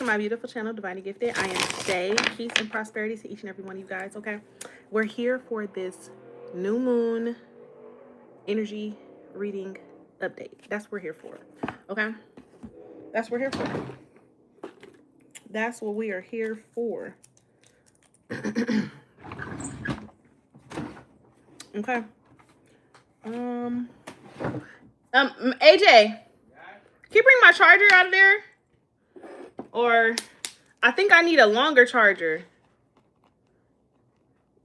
to my beautiful channel, Divinely Gifted. I am Shay. Peace and prosperity to each and every one of you guys, okay? We're here for this new moon energy reading update. That's what we're here for, okay? That's what we're here for. That's what we are here for. Okay. AJ, can you bring my charger out of there? Or I think I need a longer charger.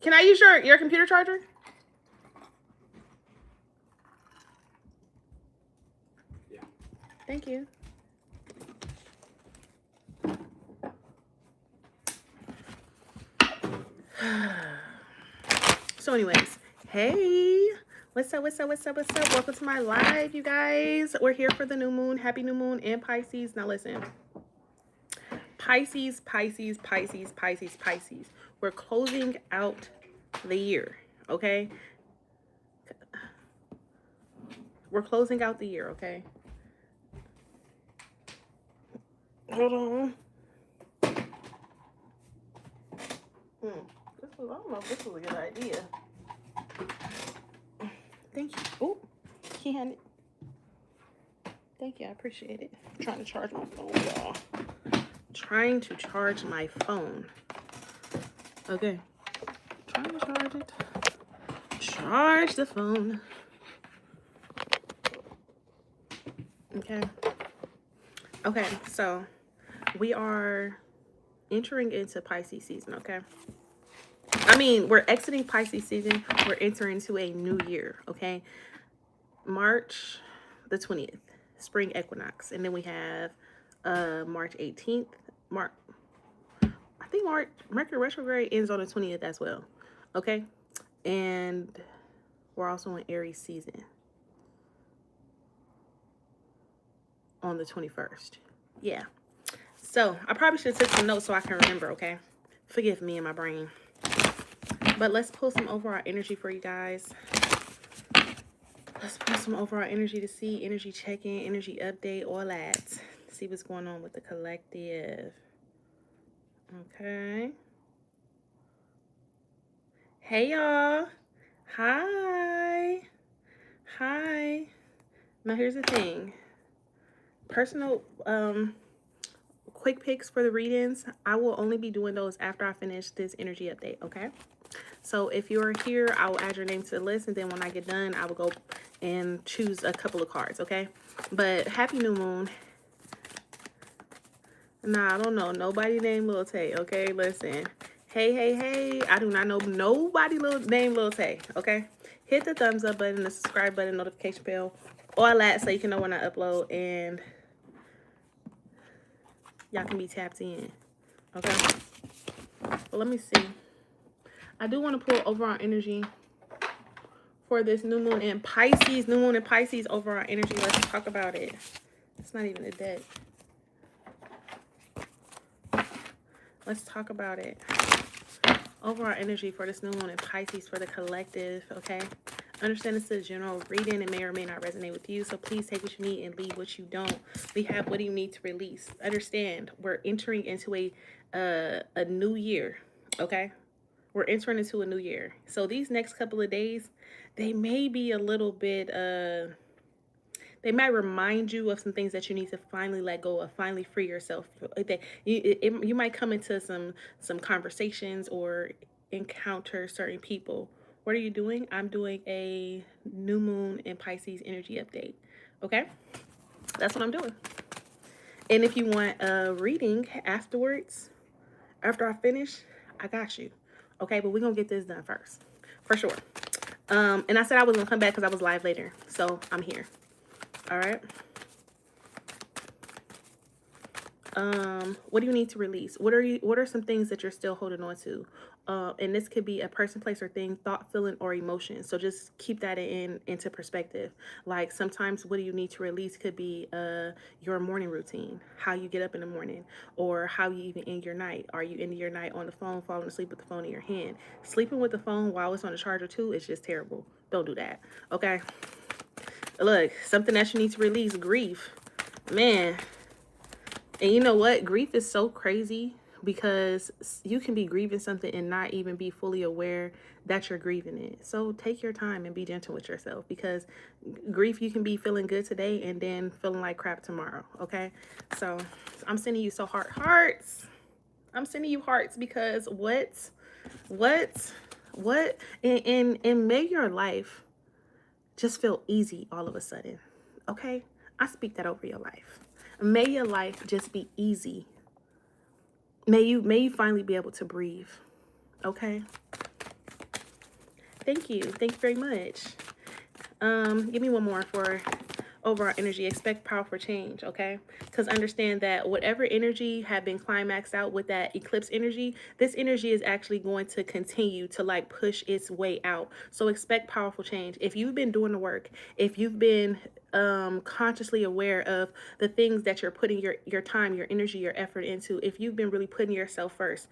Can I use your computer charger? Yeah. Thank you. So anyways, hey, what's up? Welcome to my live, you guys. We're here for the new moon. Happy new moon in Pisces. Now listen, Pisces. We're closing out the year, okay? We're closing out the year, okay? Hold on. I don't know if this was a good idea. Thank you. Oh, he had it. Thank you. I appreciate it. I'm trying to charge my phone, y'all. Trying to charge my phone. Okay. Trying to charge it. Charge the phone. Okay. Okay, so we are entering into Pisces season, okay? I mean, we're exiting Pisces season. We're entering into a new year, okay? March the 20th, spring equinox. And then we have March 18th. I think Mercury retrograde ends on the 20th as well, okay? And we're also in Aries season on the 21st. Yeah. So I probably should have took some notes so I can remember, okay? Forgive me and my brain. But let's pull some overall energy for you guys. Let's pull some overall energy to see, energy check-in, energy update, all that. See what's going on with the collective. Okay. Hey, y'all. Hi. Hi. Now, here's the thing. Personal, quick picks for the readings. I will only be doing those after I finish this energy update, okay? So if you're here, I will add your name to the list, and then when I get done, I will go and choose a couple of cards, okay? But happy new moon. Nah, I don't know nobody named Lil Tay, okay? Listen. Hey. I do not know nobody named Lil Tay, okay? Hit the thumbs up button, the subscribe button, notification bell, all that, so you can know when I upload, and y'all can be tapped in, okay? Well, let me see. I do want to pull overall energy for this new moon in Pisces. New moon in Pisces, overall energy. Let's talk about it. It's not even a deck. Let's talk about it. Overall energy for this new moon in Pisces for the collective, okay? Understand this is a general reading. It may or may not resonate with you, so please take what you need and leave what you don't. We have what you need to release. Understand, we're entering into a new year, okay? We're entering into a new year. So these next couple of days, they may be a little bit, they might remind you of some things that you need to finally let go of, finally free yourself. You might come into some conversations or encounter certain people. What are you doing? I'm doing a new moon in Pisces energy update, okay? That's what I'm doing. And if you want a reading afterwards, after I finish, I got you. Okay, but we're going to get this done first, for sure. And I said I was going to come back because I was live later. So I'm here. All right. What do you need to release? What are some things that you're still holding on to? And this could be a person, place, or thing, thought, feeling, or emotion. So just keep that into perspective. Like sometimes what do you need to release could be your morning routine, how you get up in the morning, or how you even end your night. Are you ending your night on the phone, falling asleep with the phone in your hand? Sleeping with the phone while it's on the charger too is just terrible. Don't do that. Okay. Look, something that you need to release, grief. Man, And you know what? Grief is so crazy because you can be grieving something and not even be fully aware that you're grieving it. So take your time and be gentle with yourself, because grief, you can be feeling good today and then feeling like crap tomorrow. Okay. So I'm sending you hearts. I'm sending you hearts because what, and may your life just feel easy all of a sudden. Okay. I speak that over your life. May your life just be easy. May you finally be able to breathe. Okay. Thank you. Thank you very much. Give me one more for overall energy. Expect powerful change, okay? Because understand that whatever energy had been climaxed out with that eclipse energy, this energy is actually going to continue to like push its way out. So expect powerful change. If you've been doing the work, if you've been consciously aware of the things that you're putting your time, your energy, your effort into, if you've been really putting yourself first,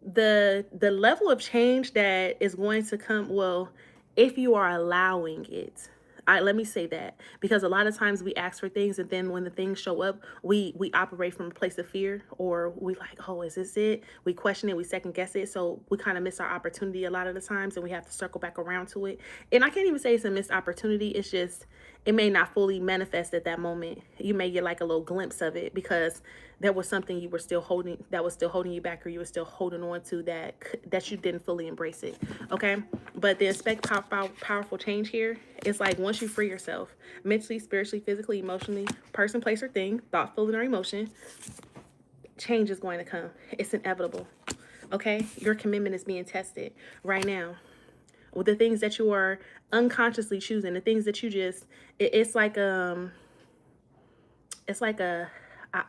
the level of change that is going to come, well, if you are allowing it. Let me say that, because a lot of times we ask for things and then when the things show up, we operate from a place of fear, or we like, oh, is this it? We question it, we second guess it, so we kind of miss our opportunity a lot of the times, and we have to circle back around to it. And I can't even say it's a missed opportunity, it's just it may not fully manifest at that moment. You may get like a little glimpse of it because there was something you were still holding, that was still holding you back, or you were still holding on to that you didn't fully embrace it. Okay. But the expect powerful change here is like, once you free yourself mentally, spiritually, physically, emotionally, person, place, or thing, thought, feeling, or emotion, change is going to come. It's inevitable. Okay. Your commitment is being tested right now with the things that you are unconsciously choosing, the things that you just, it's like a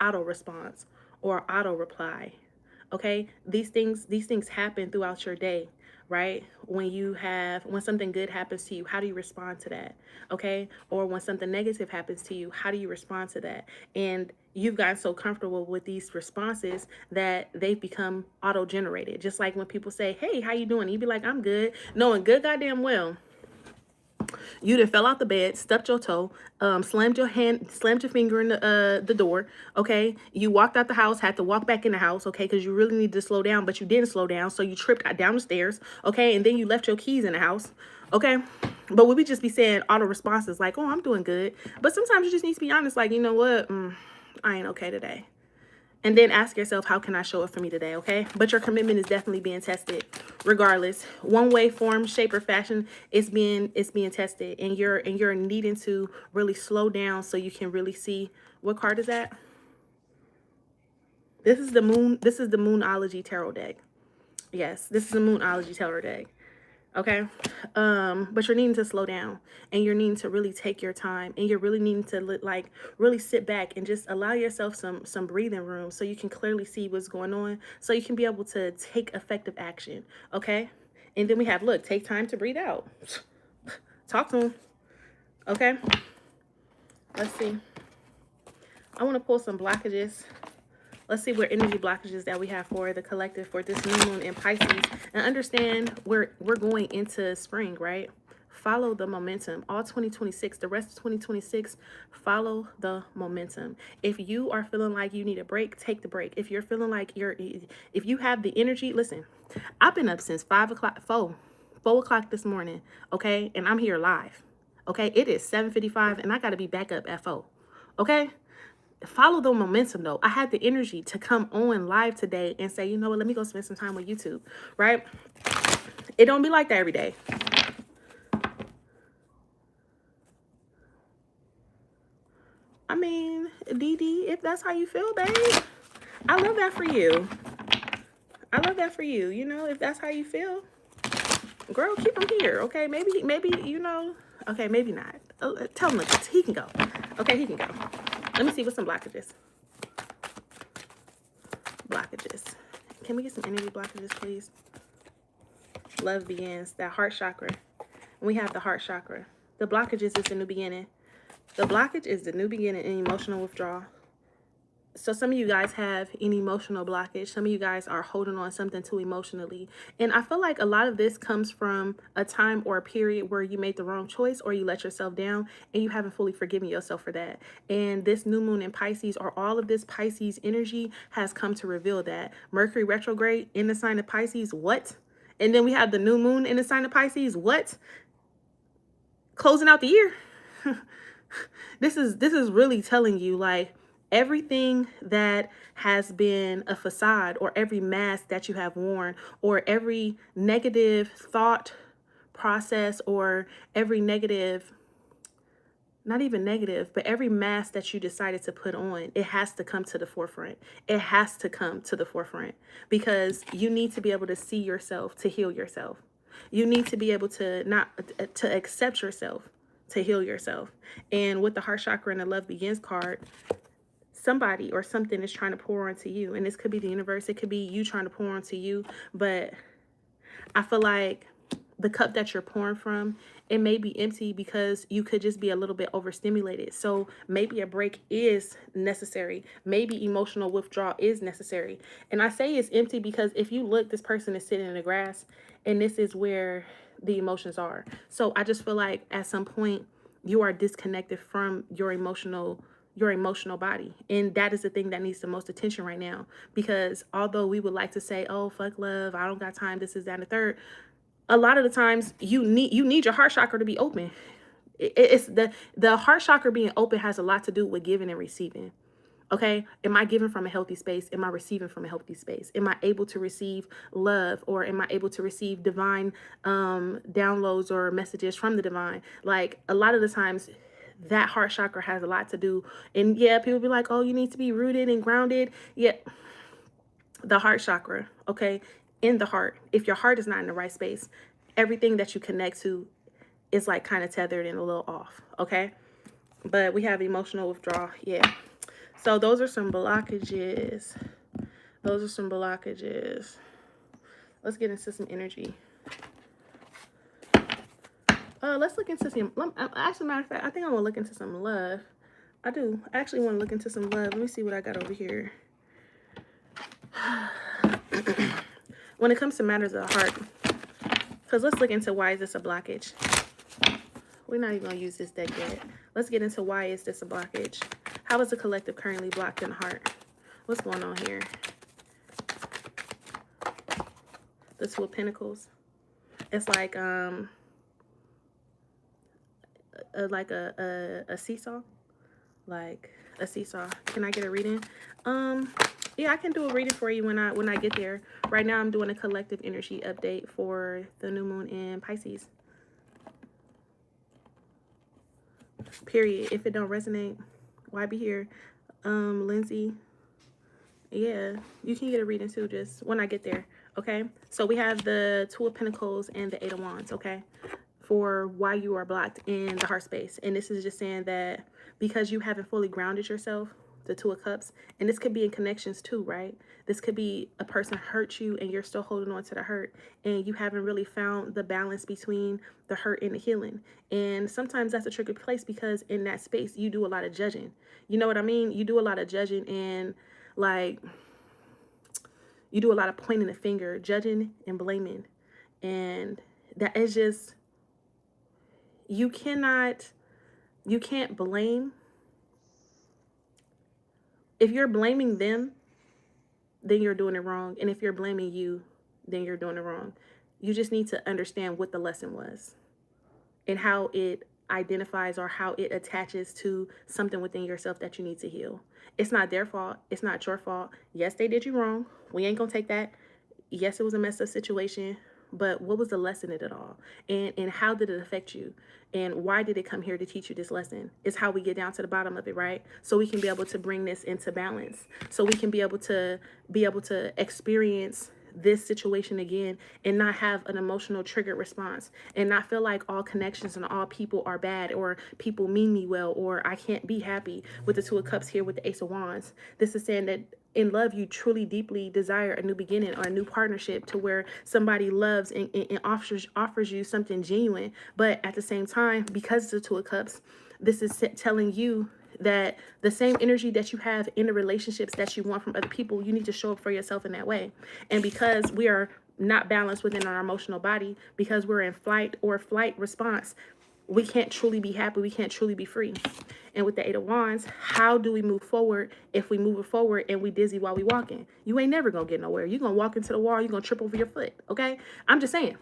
auto response or auto reply. Okay, these things happen throughout your day, right? When something good happens to you, how do you respond to that? Okay, or when something negative happens to you, how do you respond to that? And you've gotten so comfortable with these responses that they've become auto generated. Just like when people say, hey, how you doing? You'd be like, I'm good, knowing good goddamn well you done fell out the bed, stubbed your toe, slammed your finger in the door. Okay, you walked out the house, had to walk back in the house. Okay, because you really need to slow down, but you didn't slow down, so you tripped down the stairs. Okay, and then you left your keys in the house. Okay, but we would just be saying auto responses like, "Oh, I'm doing good," but sometimes you just need to be honest. Like, you know what? I ain't okay today. And then ask yourself, how can I show up for me today? Okay. But your commitment is definitely being tested regardless. One way, form, shape, or fashion, it's being tested. And you're needing to really slow down so you can really see. What card is that? This is the Moonology Tarot deck. Yes, this is the Moonology Tarot deck. Okay. But you're needing to slow down, and you're needing to really take your time, and you're really needing to really sit back and just allow yourself some breathing room so you can clearly see what's going on, so you can be able to take effective action. Okay. And then we have, look, take time to breathe out. Talk to him. Okay. Let's see. I want to pull some blockages. Let's see what energy blockages that we have for the collective for this new moon in Pisces. And understand we're going into spring, right? Follow the momentum. All 2026, the rest of 2026, follow the momentum. If you are feeling like you need a break, take the break. If you're feeling like if you have the energy, listen, I've been up since 4 o'clock this morning, okay? And I'm here live, okay? It is 7:55 and I got to be back up at 4, okay? Follow the momentum though. I had the energy to come on live today and say, you know what, let me go spend some time with YouTube, right? It don't be like that every day. I mean, DD, if that's how you feel, babe, I love that for you. I love that for you. You know, if that's how you feel, girl, keep him here, okay? Maybe, you know, okay, maybe not. Tell him he can go. Okay, he can go. Let me see what's some blockages. Can we get some energy blockages, please? Love begins. That heart chakra. We have the heart chakra. The blockages is the new beginning. The blockage is the new beginning and emotional withdrawal. So some of you guys have an emotional blockage. Some of you guys are holding on something too emotionally. And I feel like a lot of this comes from a time or a period where you made the wrong choice or you let yourself down and you haven't fully forgiven yourself for that. And this new moon in Pisces, or all of this Pisces energy, has come to reveal that. Mercury retrograde in the sign of Pisces, what? And then we have the new moon in the sign of Pisces, what? Closing out the year. This is really telling you, like, everything that has been a facade, or every mask that you have worn, or every negative thought process, or every negative, not even negative, but every mask that you decided to put on, it has to come to the forefront. It has to come to the forefront, because you need to be able to see yourself to heal yourself. You need to be able to to accept yourself to heal yourself. And with the heart chakra and the love begins card, somebody or something is trying to pour onto you. And this could be the universe. It could be you trying to pour onto you. But I feel like the cup that you're pouring from, it may be empty because you could just be a little bit overstimulated. So maybe a break is necessary. Maybe emotional withdrawal is necessary. And I say it's empty because if you look, this person is sitting in the grass, and this is where the emotions are. So I just feel like at some point you are disconnected from your emotional body, and that is the thing that needs the most attention right now. Because although we would like to say, oh, fuck love, I don't got time, this is that and the third, a lot of the times you need your heart chakra to be open. It's the heart chakra being open has a lot to do with giving and receiving. Okay, am I giving from a healthy space? Am I receiving from a healthy space? Am I able to receive love, or am I able to receive divine downloads or messages from the divine? Like, a lot of the times that heart chakra has a lot to do. And yeah, people be like, oh, you need to be rooted and grounded. Yeah, the heart chakra, okay, in the heart. If your heart is not in the right space, everything that you connect to is like kind of tethered and a little off, okay? But we have emotional withdrawal, yeah. So those are some blockages. Those are some blockages. Let's get into some energy. Let's look into some, actually, matter of fact, I think I want to look into some love. I do. I actually want to look into some love. Let me see what I got over here. When it comes to matters of the heart, because let's look into why is this a blockage. We're not even going to use this deck yet. Let's get into why is this a blockage. How is the collective currently blocked in the heart? What's going on here? The Two of Pentacles. It's like a seesaw. Like a seesaw. Can I get a reading? Yeah, I can do a reading for you when I get there. Right now I'm doing a collective energy update for the new moon in Pisces. Period. If it don't resonate, why be here? Lindsay, yeah, you can get a reading too, just when I get there. Okay, so we have the Two of Pentacles and the Eight of Wands, okay, for why you are blocked in the heart space. And this is just saying that because you haven't fully grounded yourself, the Two of Cups, and this could be in connections too, right? This could be a person hurt you and you're still holding on to the hurt, and you haven't really found the balance between the hurt and the healing. And sometimes that's a tricky place because in that space you do a lot of judging. You know what I mean? You do a lot of judging, and like, you do a lot of pointing the finger, judging and blaming. And that is just, you can't blame. If you're blaming them, then you're doing it wrong. And if you're blaming you, then you're doing it wrong. You just need to understand what the lesson was and how it identifies or how it attaches to something within yourself that you need to heal. It's not their fault. It's not your fault. Yes, they did you wrong. We ain't gonna take that. Yes, it was a messed up situation, but what was the lesson in it all? And how did it affect you? And why did it come here to teach you this lesson? Is how we get down to the bottom of it, right? So we can be able to bring this into balance. So we can be able to experience this situation again and not have an emotional triggered response, and not feel like all connections and all people are bad, or people mean me well, or I can't be happy. With the Two of Cups here with the Ace of Wands, this is saying that in love you truly deeply desire a new beginning or a new partnership, to where somebody loves and offers you something genuine. But at the same time, because it's the Two of Cups, this is telling you that the same energy that you have in the relationships that you want from other people, you need to show up for yourself in that way. And because we are not balanced within our emotional body, because we're in flight or flight response, we can't truly be happy. We can't truly be free. And with the Eight of Wands, how do we move forward if we move forward and we dizzy while we walking? You ain't never going to get nowhere. You're going to walk into the wall. You're going to trip over your foot. Okay? I'm just saying.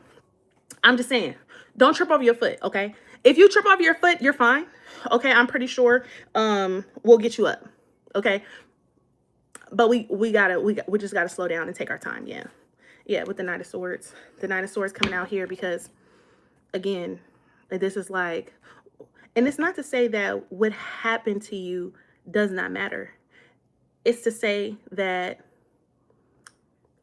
Don't trip over your foot. Okay? If you trip over your foot, you're fine. Okay? I'm pretty sure we'll get you up. Okay? But we just got to slow down and take our time. Yeah. Yeah, with the Knight of Swords. The Knight of Swords coming out here because, again, this is like, and it's not to say that what happened to you does not matter. It's to say that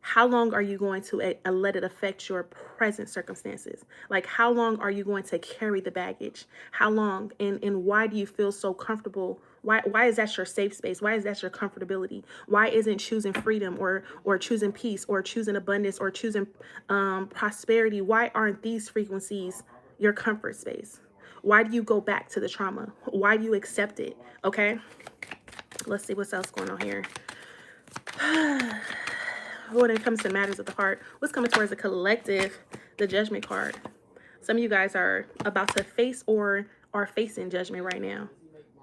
how long are you going to let it affect your present circumstances? Like, how long are you going to carry the baggage? How long? And why do you feel so comfortable? Why is that your safe space? Why is that your comfortability? Why isn't choosing freedom or choosing peace or choosing abundance or choosing prosperity? Why aren't these frequencies your comfort space? Why do you go back to the trauma? Why do you accept it? Okay. Let's see what's else going on here. When it comes to matters of the heart, what's coming towards the collective? The Judgment card. Some of you guys are about to face or are facing judgment right now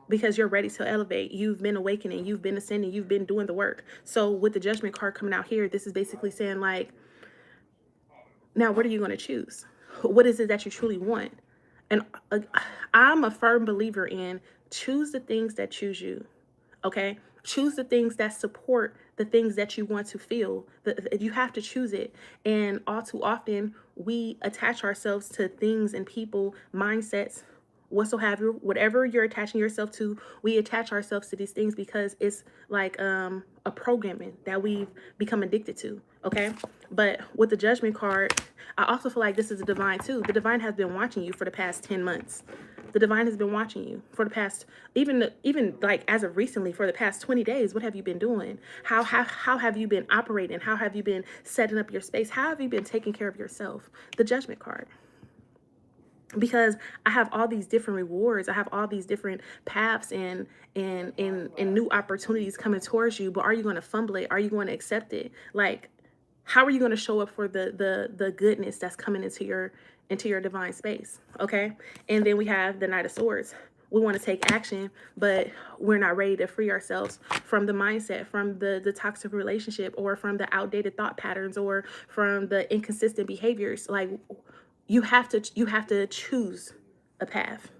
because you're ready to elevate. You've been awakening. You've been ascending. You've been doing the work. So with the Judgment card coming out here, this is basically saying, like, now what are you going to choose? What is it that you truly want? And I'm a firm believer in choose the things that choose you. Okay? Choose the things that support the things that you want to feel. You have to choose it. And all too often, we attach ourselves to things and people, mindsets, whatsoever, whatever you're attaching yourself to, we attach ourselves to these things because it's like a programming that we've become addicted to. Okay? But with the Judgment card, I also feel like this is a divine too. The divine has been watching you for the past 10 months. The divine has been watching you for the past, even like as of recently, for the past 20 days. What have you been doing? How have you been operating? How have you been setting up your space? How have you been taking care of yourself? The Judgment card. Because I have all these different rewards. I have all these different paths and new opportunities coming towards you. But are you going to fumble it? Are you going to accept it? Like, how are you going to show up for the goodness that's coming into your divine space? Okay. And then we have the Knight of Swords. We want to take action, but we're not ready to free ourselves from the mindset, from the toxic relationship, or from the outdated thought patterns, or from the inconsistent behaviors. Like, you have to choose a path,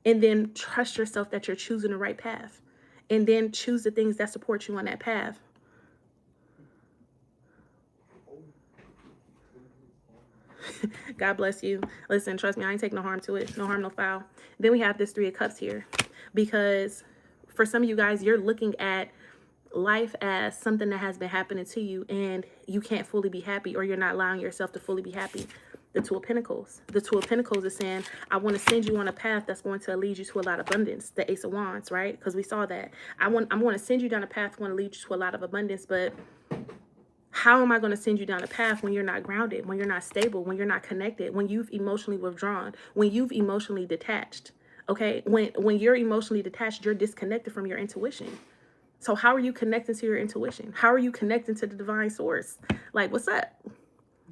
and then trust yourself that you're choosing the right path, and then choose the things that support you on that path. God bless you. Listen, trust me, I ain't taking no harm to it. No harm, no foul. Then we have this Three of Cups here, because for some of you guys, you're looking at life as something that has been happening to you and you can't fully be happy, or you're not allowing yourself to fully be happy. The Two of Pentacles. The Two of Pentacles is saying, I want to send you on a path that's going to lead you to a lot of abundance. The Ace of Wands, right? Because we saw that. I'm going to send you down a path that's going to lead you to a lot of abundance, but how am I going to send you down a path when you're not grounded, when you're not stable, when you're not connected, when you've emotionally withdrawn, when you've emotionally detached? Okay, when you're emotionally detached, you're disconnected from your intuition. So how are you connecting to your intuition? How are you connecting to the divine source? Like, what's up?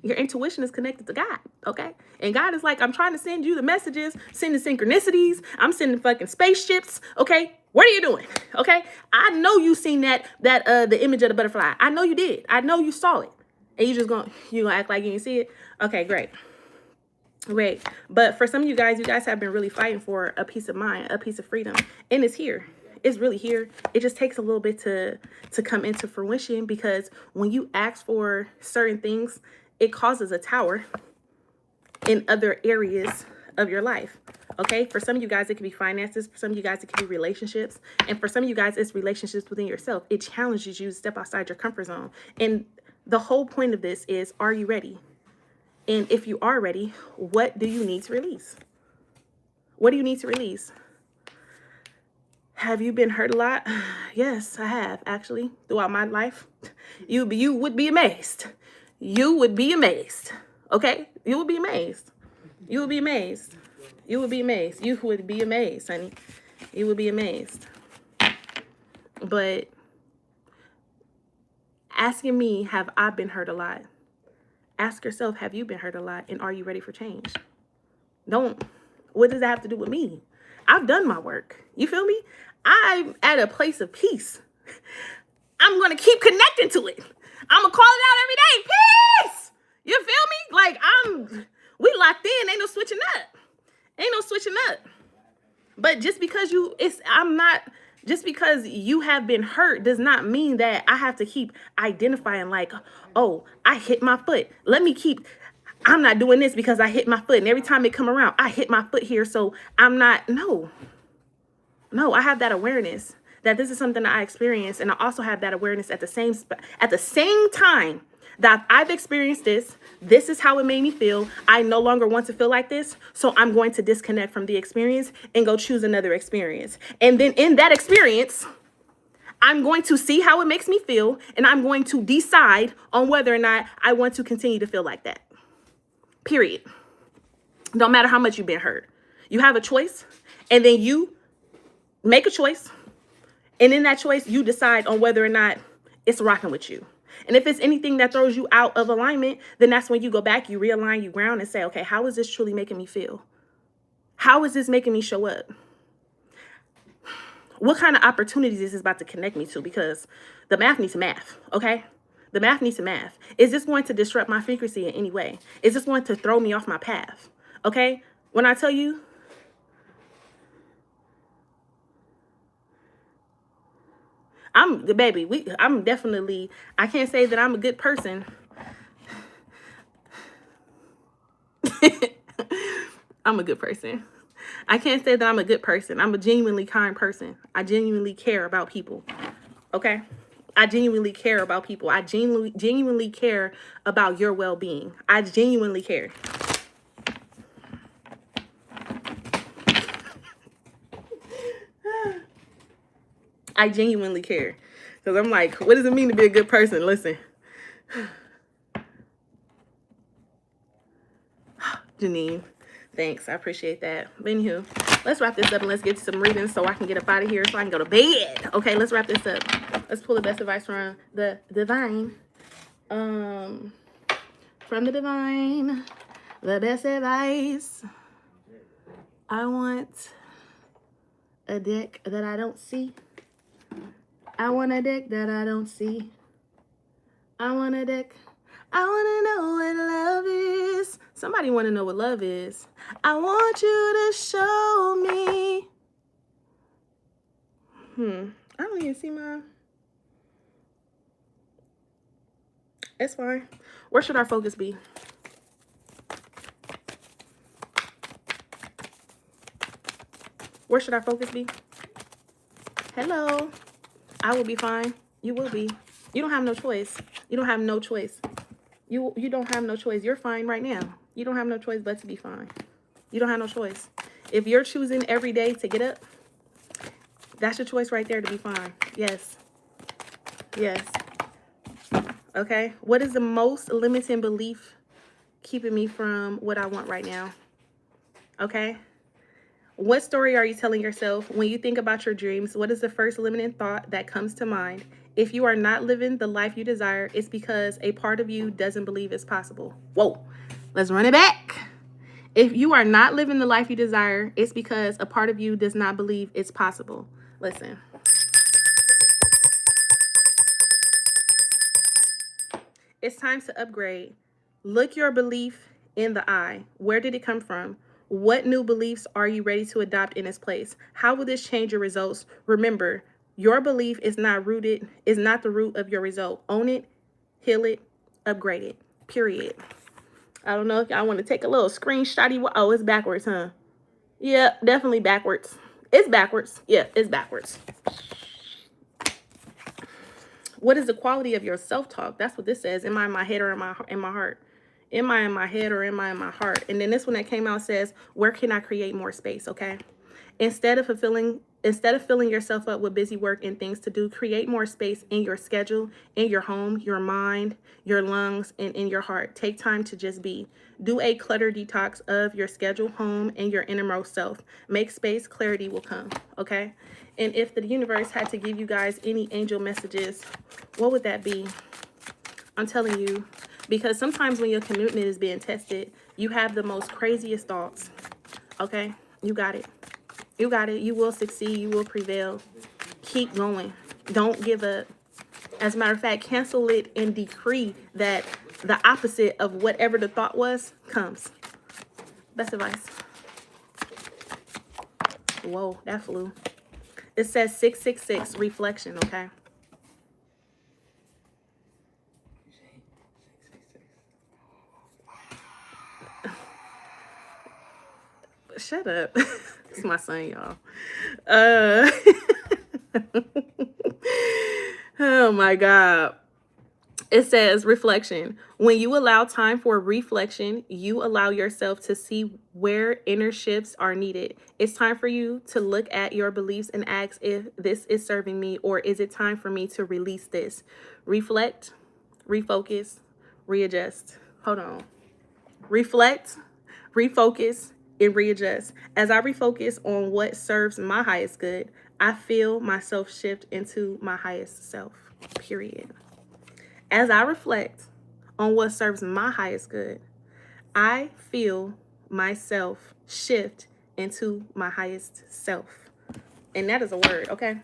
Your intuition is connected to God, okay? And God is like, I'm trying to send you the messages, sending synchronicities. I'm sending fucking spaceships, okay? What are you doing, okay? I know you seen the image of the butterfly. I know you did. I know you saw it. And you gonna act like you didn't see it? Okay, great. Great. But for some of you guys have been really fighting for a peace of mind, a piece of freedom. And it's here. It's really here. It just takes a little bit to come into fruition, because when you ask for certain things, it causes a tower in other areas of your life. Okay. For some of you guys, it could be finances. For some of you guys, it could be relationships. And for some of you guys, it's relationships within yourself. It challenges you to step outside your comfort zone. And the whole point of this is, are you ready? And if you are ready, what do you need to release? What do you need to release? Have you been hurt a lot? Yes, I have, actually, throughout my life. You would be amazed. You would be amazed. Okay? You would be amazed. You would be amazed. You would be amazed. You would be amazed, honey. You would be amazed. But asking me, have I been hurt a lot? Ask yourself, have you been hurt a lot? And are you ready for change? What does that have to do with me? I've done my work. You feel me? I'm at a place of peace. I'm going to keep connecting to it. I'm going to call it out every day. Peace! You feel me? Like, we locked in. Ain't no switching up. Ain't no switching up. But just because just because you have been hurt does not mean that I have to keep identifying like, oh, I hit my foot. I'm not doing this because I hit my foot. And every time it come around, I hit my foot here. So I'm not, no, I have that awareness that this is something that I experienced. And I also have that awareness at the same time that I've experienced this. This is how it made me feel. I no longer want to feel like this. So I'm going to disconnect from the experience and go choose another experience. And then in that experience, I'm going to see how it makes me feel. And I'm going to decide on whether or not I want to continue to feel like that. Period. No matter how much you've been hurt. You have a choice. And then you make a choice. And in that choice, you decide on whether or not it's rocking with you. And if it's anything that throws you out of alignment, then that's when you go back, you realign, you ground and say, okay, how is this truly making me feel? How is this making me show up? What kind of opportunities is this about to connect me to? Because the math needs math, okay? The math needs math. Is this going to disrupt my frequency in any way? Is this going to throw me off my path? Okay? When I tell you, I'm definitely, I can't say that I'm a good person. I'm a good person. I can't say that I'm a good person. I'm a genuinely kind person. I genuinely care about people. Okay? I genuinely care about people. I genuinely care about your well-being. I genuinely care. I genuinely care. Because I'm like, what does it mean to be a good person? Listen. Janine, thanks. I appreciate that. But anywho, let's wrap this up and let's get to some readings so I can get up out of here so I can go to bed. Okay, let's wrap this up. Let's pull the best advice from the divine. From the divine, the best advice. I want a deck that I don't see. I want a deck that I don't see. I want a deck. I want to know what love is. Somebody want to know what love is. I want you to show me. I don't even see my... It's fine. Where should our focus be? Where should our focus be? Hello. I will be fine. You will be. You don't have no choice. You don't have no choice. You don't have no choice. You're fine right now. You don't have no choice but to be fine. You don't have no choice. If you're choosing every day to get up, that's your choice right there to be fine. Yes. Yes. Okay. What is the most limiting belief keeping me from what I want right now? Okay. What story are you telling yourself when you think about your dreams? What is the first limiting thought that comes to mind? If you are not living the life you desire, it's because a part of you doesn't believe it's possible. Whoa, let's run it back. If you are not living the life you desire, it's because a part of you does not believe it's possible. Listen. It's time to upgrade. Look your belief in the eye. Where did it come from? What new beliefs are you ready to adopt in its place? How will this change your results? Remember, your belief is not the root of your result. Own it, heal it, upgrade it. Period. I don't know if y'all want to take a little screenshot. Oh, it's backwards, huh? Yeah, definitely backwards. It's backwards. Yeah, it's backwards. What is the quality of your self-talk? That's what this says. Am I in my head or in my heart? Am I in my head or am I in my heart? And then this one that came out says, where can I create more space? Okay. Instead of fulfilling Instead of filling yourself up with busy work and things to do, create more space in your schedule, in your home, your mind, your lungs, and in your heart. Take time to just be. Do a clutter detox of your schedule, home, and your innermost self. Make space, clarity will come, okay? And if the universe had to give you guys any angel messages, what would that be? I'm telling you, because sometimes when your commitment is being tested, you have the most craziest thoughts, okay? You got it. You got it. You will succeed. You will prevail. Keep going. Don't give up. As a matter of fact, cancel it and decree that the opposite of whatever the thought was comes. Best advice. Whoa, that flew. It says 666 reflection, okay? Shut up. It's my son, y'all. Oh my God. It says reflection. When you allow time for reflection, you allow yourself to see where inner shifts are needed. It's time for you to look at your beliefs and ask if this is serving me, or is it time for me to release this? Reflect, refocus, readjust. Hold on. Reflect, refocus, and readjust. As I refocus on what serves my highest good, I feel myself shift into my highest self, period. As I reflect on what serves my highest good, I feel myself shift into my highest self. And that is a word, okay?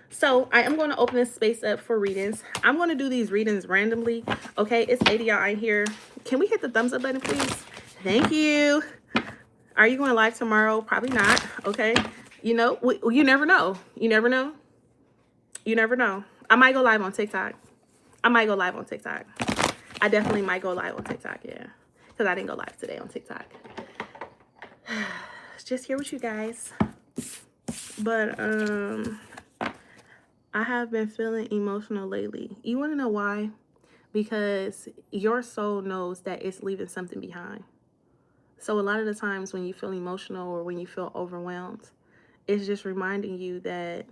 So I am going to open this space up for readings. I'm going to do these readings randomly, okay? It's 80 y'all in here. Can we hit the thumbs up button, please? Thank you. Are you going live tomorrow? Probably not, okay? You know, you never know. You never know. You never know. I might go live on TikTok. I might go live on TikTok. I definitely might go live on TikTok, yeah. Because I didn't go live today on TikTok. Just here with you guys. But I have been feeling emotional lately. You want to know why? Because your soul knows that it's leaving something behind. So a lot of the times when you feel emotional or when you feel overwhelmed, it's just reminding you that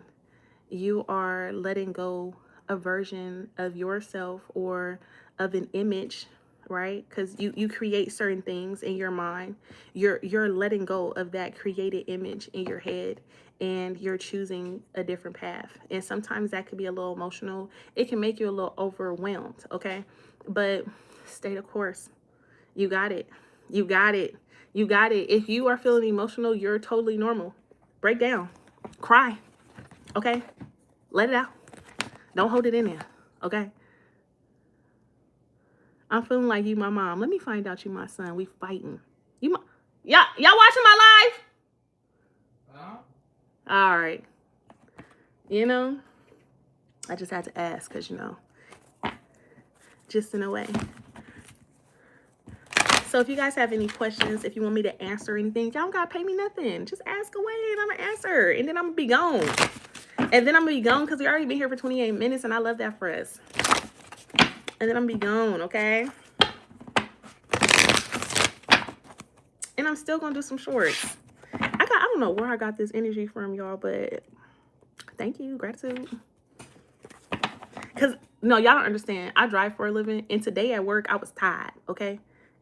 you are letting go a version of yourself or of an image, right? Because you create certain things in your mind. You're letting go of that created image in your head, and you're choosing a different path. And sometimes that could be a little emotional. It can make you a little overwhelmed, okay? But stay the course. You got it. You got it. You got it. If you are feeling emotional, you're totally normal. Break down. Cry. Okay? Let it out. Don't hold it in there. Okay? I'm feeling like you my mom. Let me find out you my son. We fighting. Y'all watching my live? All right. You know, I just had to ask because, you know, just in a way. So if you guys have any questions, if you want me to answer anything, y'all don't got to pay me nothing. Just ask away and I'm going to answer. And then I'm going to be gone. And then I'm going to be gone because we already been here for 28 minutes and I love that for us. And then I'm going to be gone, okay? And I'm still going to do some shorts. I don't know where I got this energy from, y'all, but thank you. Gratitude. Because, no, y'all don't understand. I drive for a living. And today at work, I was tired, okay?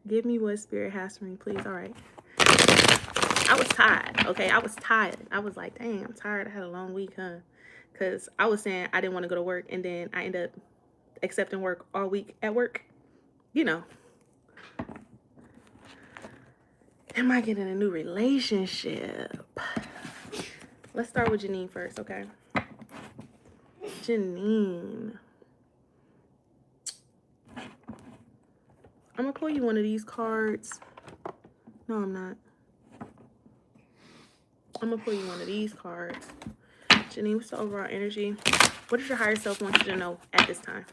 Give me what spirit has for me, please. All right. I was tired, okay? I was tired. I was like, dang, I'm tired. I had a long week, huh? Because I was saying I didn't want to go to work. And then I ended up accepting work all week at work. You know. Am I getting a new relationship? Let's start with Janine first, okay? Janine. I'm going to pull you one of these cards. No, I'm not. I'm going to pull you one of these cards. Janine, what's the overall energy? What does your higher self want you to know at this time?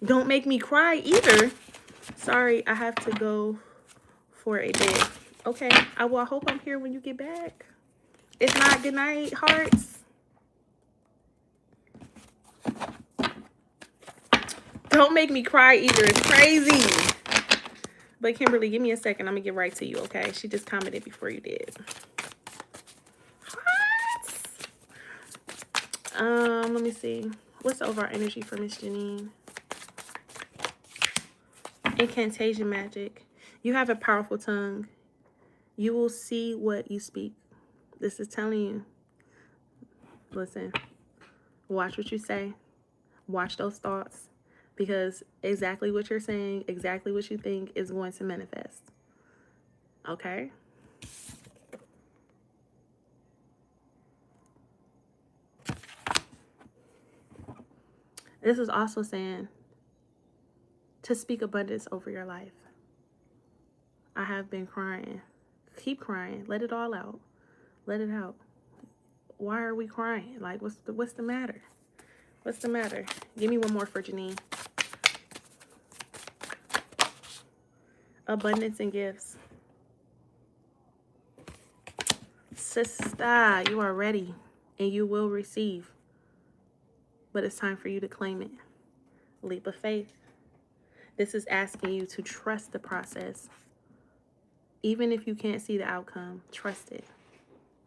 Don't make me cry either. Sorry, I have to go for a bit. Okay, I hope I'm here when you get back. If not, good night, hearts. Don't make me cry either. It's crazy. But Kimberly, give me a second. I'm going to get right to you, okay? She just commented before you did. Let me see. What's the overall energy for Miss Janine? Incantation magic. You have a powerful tongue. You will see what you speak. This is telling you. Listen. Watch what you say. Watch those thoughts. Because exactly what you're saying, exactly what you think is going to manifest. Okay? This is also saying to speak abundance over your life. I have been crying. Keep crying. Let it all out. Let it out. Why are we crying? Like, what's the matter? What's the matter? Give me one more for Janine. Abundance and gifts. Sister, you are ready and you will receive. But it's time for you to claim it. Leap of faith. This is asking you to trust the process. Even if you can't see the outcome, trust it.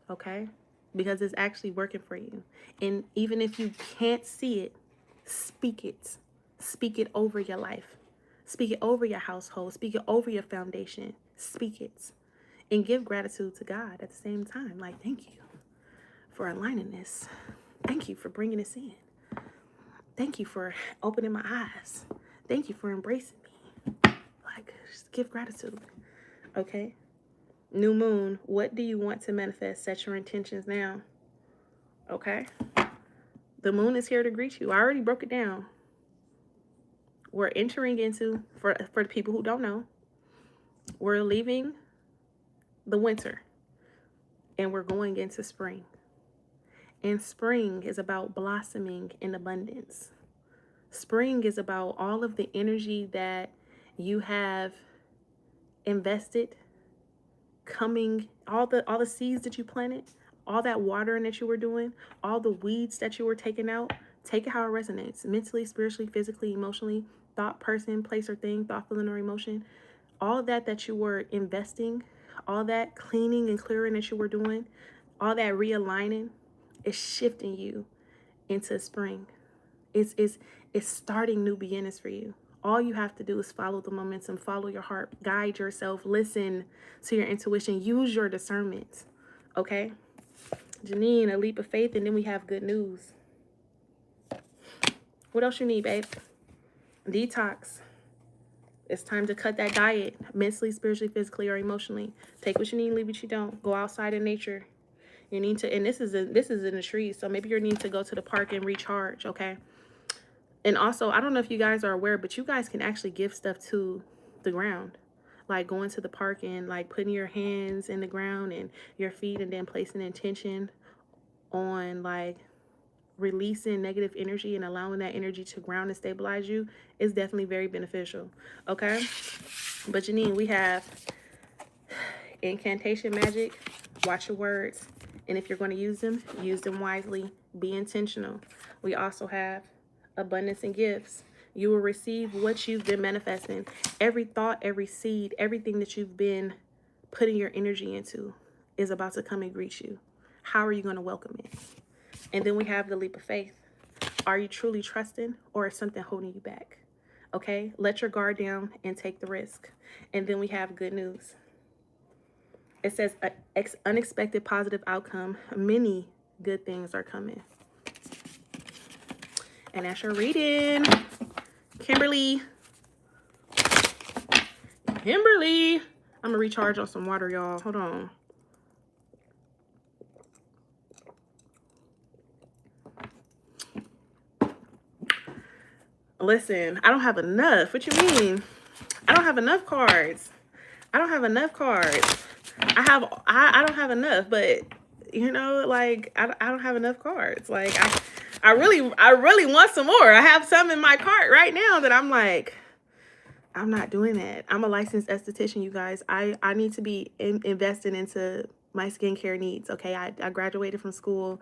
Okay? Because it's actually working for you. And even if you can't see it, speak it. Speak it over your life. Speak it over your household. Speak it over your foundation. Speak it. And give gratitude to God at the same time. Like, thank you for aligning this. Thank you for bringing this in. Thank you for opening my eyes. Thank you for embracing me. Like, just give gratitude. Okay? New moon, what do you want to manifest? Set your intentions now. Okay? The moon is here to greet you. I already broke it down. We're entering into, for the people who don't know, we're leaving the winter and we're going into spring. And spring is about blossoming in abundance. Spring is about all of the energy that you have invested coming, all the seeds that you planted, all that watering that you were doing, all the weeds that you were taking out. Take it how it resonates, mentally, spiritually, physically, emotionally, thought, person, place, or thing, thought, feeling, or emotion. All that you were investing, all that cleaning and clearing that you were doing, all that realigning is shifting you into spring. It's starting new beginnings for you. All you have to do is follow the momentum, follow your heart, guide yourself, listen to your intuition, use your discernment. Okay? Janine, a leap of faith, and then we have good news. What else you need, babe? Detox. It's time to cut that diet, mentally, spiritually, physically, or emotionally. Take what you need, leave what you don't. Go outside in nature. You need to, and this is in the trees, so maybe you need to go to the park and recharge, okay? And also, I don't know if you guys are aware, but you guys can actually give stuff to the ground. Like going to the park and like putting your hands in the ground and your feet and then placing intention on like releasing negative energy and allowing that energy to ground and stabilize you is definitely very beneficial. Okay? But Janine, we have incantation magic. Watch your words. And if you're going to use them wisely. Be intentional. We also have abundance and gifts. You will receive what you've been manifesting. Every thought, every seed, everything that you've been putting your energy into is about to come and greet you. How are you going to welcome it? And then we have the leap of faith. Are you truly trusting, or is something holding you back? Okay, let your guard down and take the risk. And then we have good news. It says unexpected positive outcome. Many good things are coming. And that's your reading. Kimberly. I'm gonna recharge on some water, y'all. Hold on. Listen, I don't have enough. What you mean? I don't have enough cards. I don't have enough, but you know, like I don't have enough cards. Like I really want some more. I have some in my cart right now that I'm like, I'm not doing that. I'm a licensed esthetician, you guys. I need to be investing into my skincare needs. Okay, I graduated from school,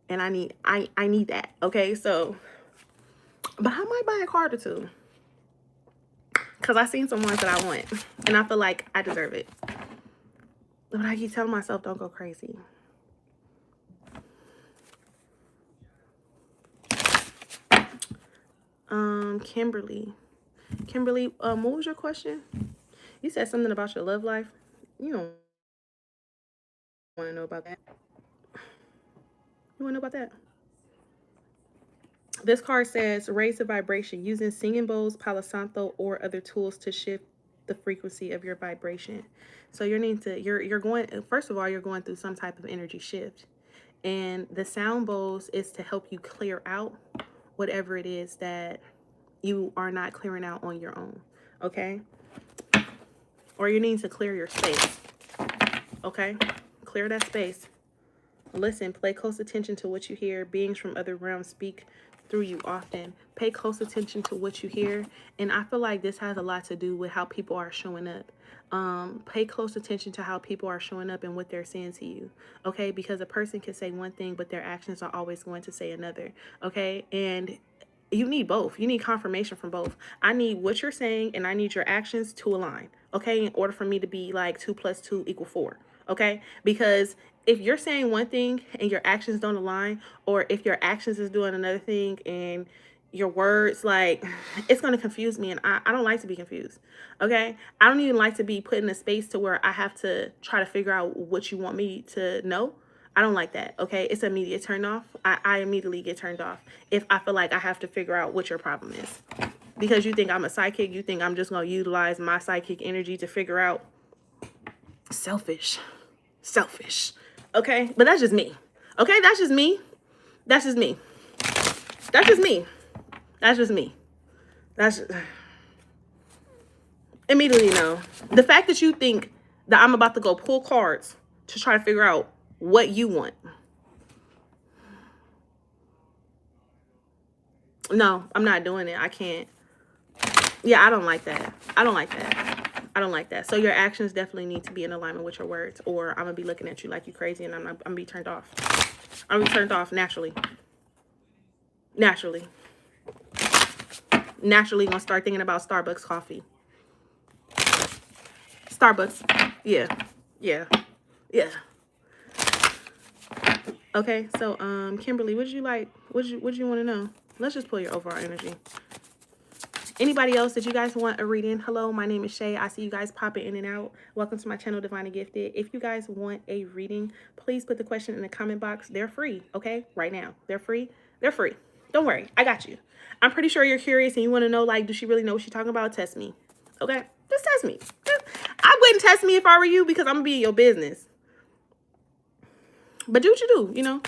and I need that. Okay, so, but I might buy a card or two because I seen some ones that I want, and I feel like I deserve it. But I keep telling myself, don't go crazy. Kimberly. Kimberly, what was your question? You said something about your love life. You don't want to know about that. You want to know about that? This card says raise the vibration using singing bowls, Palo Santo, or other tools to shift the frequency of your vibration. So you're going, first of all, you're going through some type of energy shift. And the sound bowls is to help you clear out whatever it is that you are not clearing out on your own. Okay? Or you need to clear your space. Okay? Clear that space. Listen, pay close attention to what you hear. Beings from other realms speak through you often. Pay close attention to what you hear. And I feel like this has a lot to do with how people are showing up. Pay close attention to how people are showing up and what they're saying to you. Okay? Because a person can say one thing, but their actions are always going to say another. Okay? And you need both. You need confirmation from both. I need what you're saying and I need your actions to align. Okay? In order for me to be like 2 + 2 = 4. Okay? Because if you're saying one thing and your actions don't align, or if your actions is doing another thing and your words, like, it's going to confuse me, and I don't like to be confused. Okay? I don't even like to be put in a space to where I have to try to figure out what you want me to know. I don't like that. Okay? It's an immediate turn off. I immediately get turned off if I feel like I have to figure out what your problem is. Because you think I'm a psychic, you think I'm just going to utilize my psychic energy to figure out. Selfish. Okay? But that's just me. Okay? That's just me. That's just me. That's just me. That's just me. That's just... Immediately no. The fact that you think that I'm about to go pull cards to try to figure out what you want. No, I'm not doing it. I can't. Yeah, I don't like that. I don't like that. So your actions definitely need to be in alignment with your words, or I'm going to be looking at you like you crazy and I'm going to be turned off. I'm going to be turned off naturally. Naturally going to start thinking about Starbucks coffee. Starbucks. Yeah. Okay, so Kimberly, what did you like? What did you want to know? Let's just pull your overall energy. Anybody else that you guys want a reading? Hello, my name is Shay. I see you guys popping in and out. Welcome to my channel, Divinely Gifted. If you guys want a reading, please put the question in the comment box. They're free, okay? Right now. They're free. Don't worry. I got you. I'm pretty sure you're curious and you want to know, like, does she really know what she's talking about? Test me, okay? Just test me. I wouldn't test me if I were you, because I'm going to be in your business. But do what you do, you know?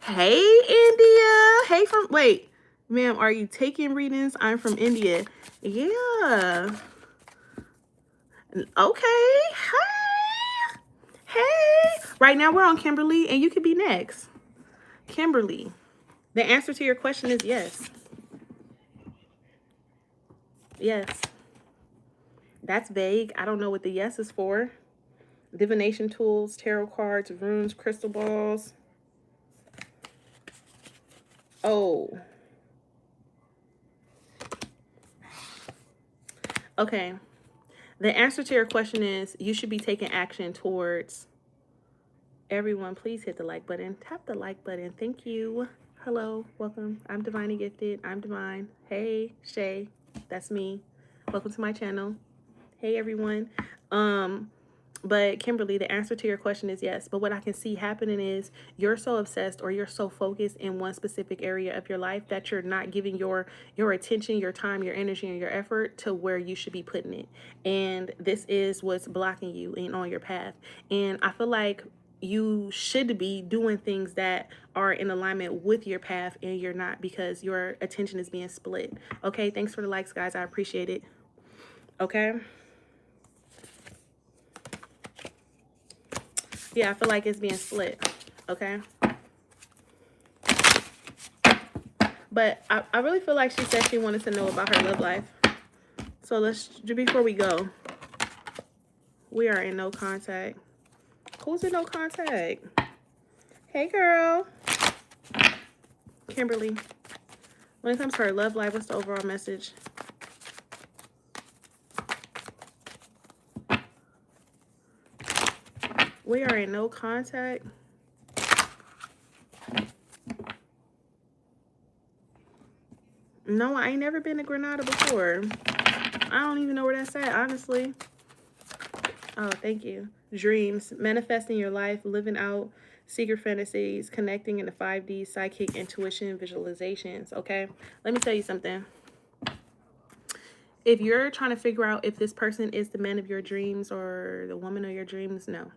Hey, India. Hey, wait, ma'am, are you taking readings? I'm from India. Yeah. Okay. Hey. Right now we're on Kimberly, and you could be next. Kimberly, the answer to your question is yes. Yes. That's vague. I don't know what the yes is for. Divination tools, tarot cards, runes, crystal balls. Oh. Okay. The answer to your question is you should be taking action towards... Everyone, please hit the like button. Tap the like button. Thank you. Hello. Welcome. I'm Divinely Gifted. I'm Divine. Hey, Shay. That's me. Welcome to my channel. Hey, everyone. But Kimberly, the answer to your question is yes. But what I can see happening is you're so obsessed, or you're so focused in one specific area of your life that you're not giving your attention, your time, your energy, and your effort to where you should be putting it. And this is what's blocking you on your path. And I feel like you should be doing things that are in alignment with your path, and you're not, because your attention is being split. Okay, thanks for the likes, guys. I appreciate it. Okay. Yeah, I feel like it's being split. Okay. But I really feel like she said she wanted to know about her love life. So before we go, we are in no contact. Who's in no contact? Hey, girl. Kimberly. When it comes to her love life, what's the overall message? We are in no contact. No, I ain't never been to Grenada before. I don't even know where that's at, honestly. Oh, thank you. Dreams, manifesting your life, living out secret fantasies, connecting in the 5D, psychic, intuition, visualizations. Okay, let me tell you something. If you're trying to figure out if this person is the man of your dreams or the woman of your dreams, no.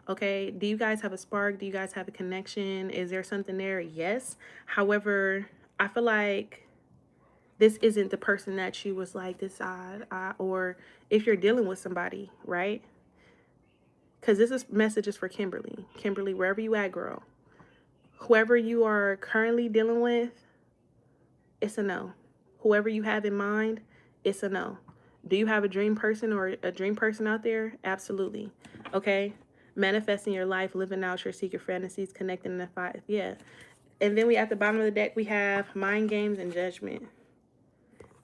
Okay, do you guys have a spark? Do you guys have a connection? Is there something there? Yes. However, I feel like this isn't the person that you was like decide, or if you're dealing with somebody, right? Because message is for Kimberly. Kimberly, wherever you at, girl. Whoever you are currently dealing with, it's a no. Whoever you have in mind, it's a no. Do you have a dream person or a dream person out there? Absolutely. Okay. Manifesting your life, living out your secret fantasies, connecting in the 5. Yeah. And then at the bottom of the deck, we have mind games and judgment.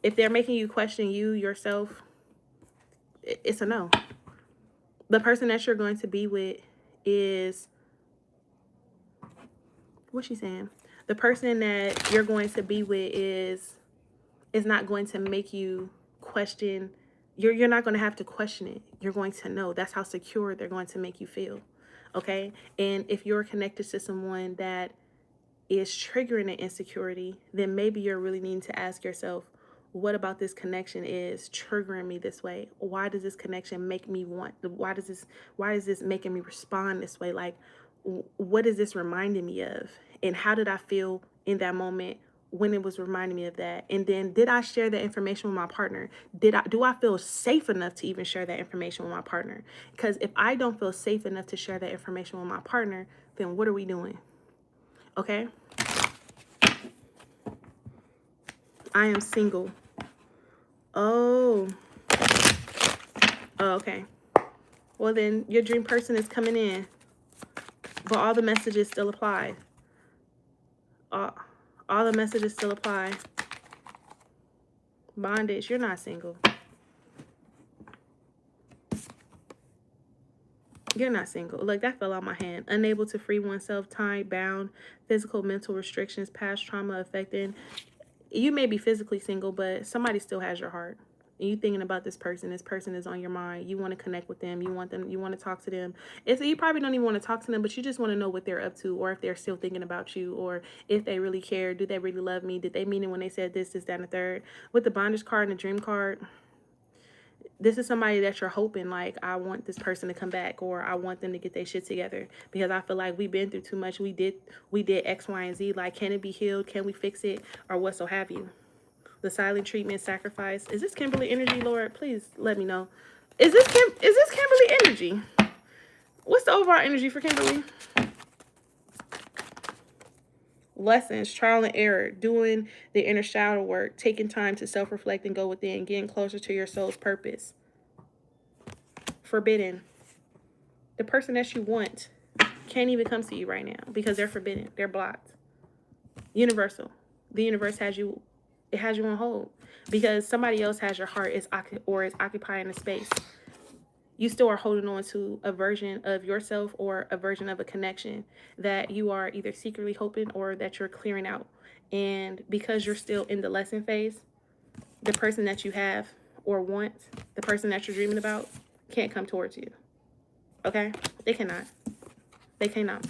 If they're making you question you, yourself, it's a no. The person that you're going to be with is, what's she saying? The person that you're going to be with is not going to make you question. You're not going to have to question it. You're going to know. That's how secure they're going to make you feel. Okay? And if you're connected to someone that is triggering an insecurity, then maybe you're really needing to ask yourself, what about this connection is triggering me this way? Why does this connection make me want? Why is this making me respond this way? Like, what is this reminding me of? And how did I feel in that moment when it was reminding me of that? And then did I share that information with my partner? Do I feel safe enough to even share that information with my partner? Because if I don't feel safe enough to share that information with my partner, then what are we doing? Okay? I am single. Oh, okay. Well, then your dream person is coming in, but all the messages still apply. All the messages still apply. Bondage, you're not single. You're not single. Like, that fell out my hand. Unable to free oneself, tied, bound, physical, mental restrictions, past trauma affecting. You may be physically single, but somebody still has your heart. And you thinking about this person is on your mind. You want to connect with them. You want to talk to them. You probably don't even want to talk to them, but you just want to know what they're up to, or if they're still thinking about you, or if they really care. Do they really love me? Did they mean it when they said this, that, and the third? With the bondage card and the dream card, this is somebody that you're hoping, like, I want this person to come back, or I want them to get their shit together, because I feel like we've been through too much. We did X, Y, and Z. Like, can it be healed? Can we fix it? Or what so have you? The silent treatment, sacrifice. Is this Kimberly energy, Lord? Please let me know. Is this Kimberly energy? What's the overall energy for Kimberly? Lessons, trial and error, doing the inner shadow work, taking time to self-reflect and go within, getting closer to your soul's purpose. Forbidden. The person that you want can't even come to you right now because they're forbidden. They're blocked. Universal. The universe has you on hold because somebody else has your heart is occupying the space. You still are holding on to a version of yourself or a version of a connection that you are either secretly hoping or that you're clearing out. And because you're still in the lesson phase, the person that you have or want, the person that you're dreaming about, can't come towards you. Okay? They cannot. They cannot.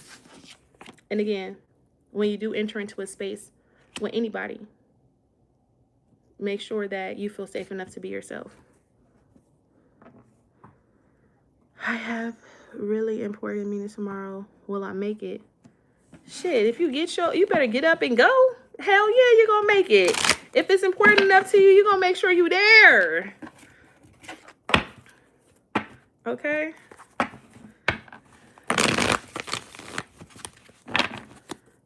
And again, when you do enter into a space with anybody, make sure that you feel safe enough to be yourself. I have really important meeting tomorrow. Will I make it? Shit, if you you better get up and go. Hell yeah, you're gonna make it. If it's important enough to you, you're gonna make sure you're there. Okay?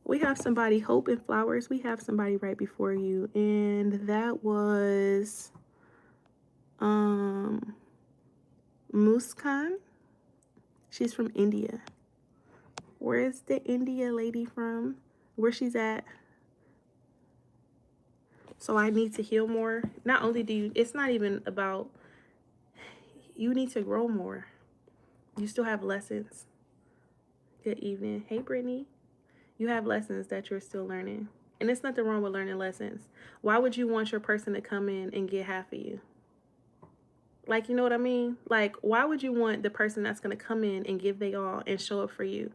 We have somebody, Hope and Flowers. We have somebody right before you. And that was Muskan. She's from India. Where's the India lady from? Where she's at? So I need to heal more. Not only it's not even about, you need to grow more. You still have lessons. Good evening. Hey, Brittany. You have lessons that you're still learning. And there's nothing wrong with learning lessons. Why would you want your person to come in and get half of you? Like, you know what I mean? Like, why would you want the person that's going to come in and give they all and show up for you,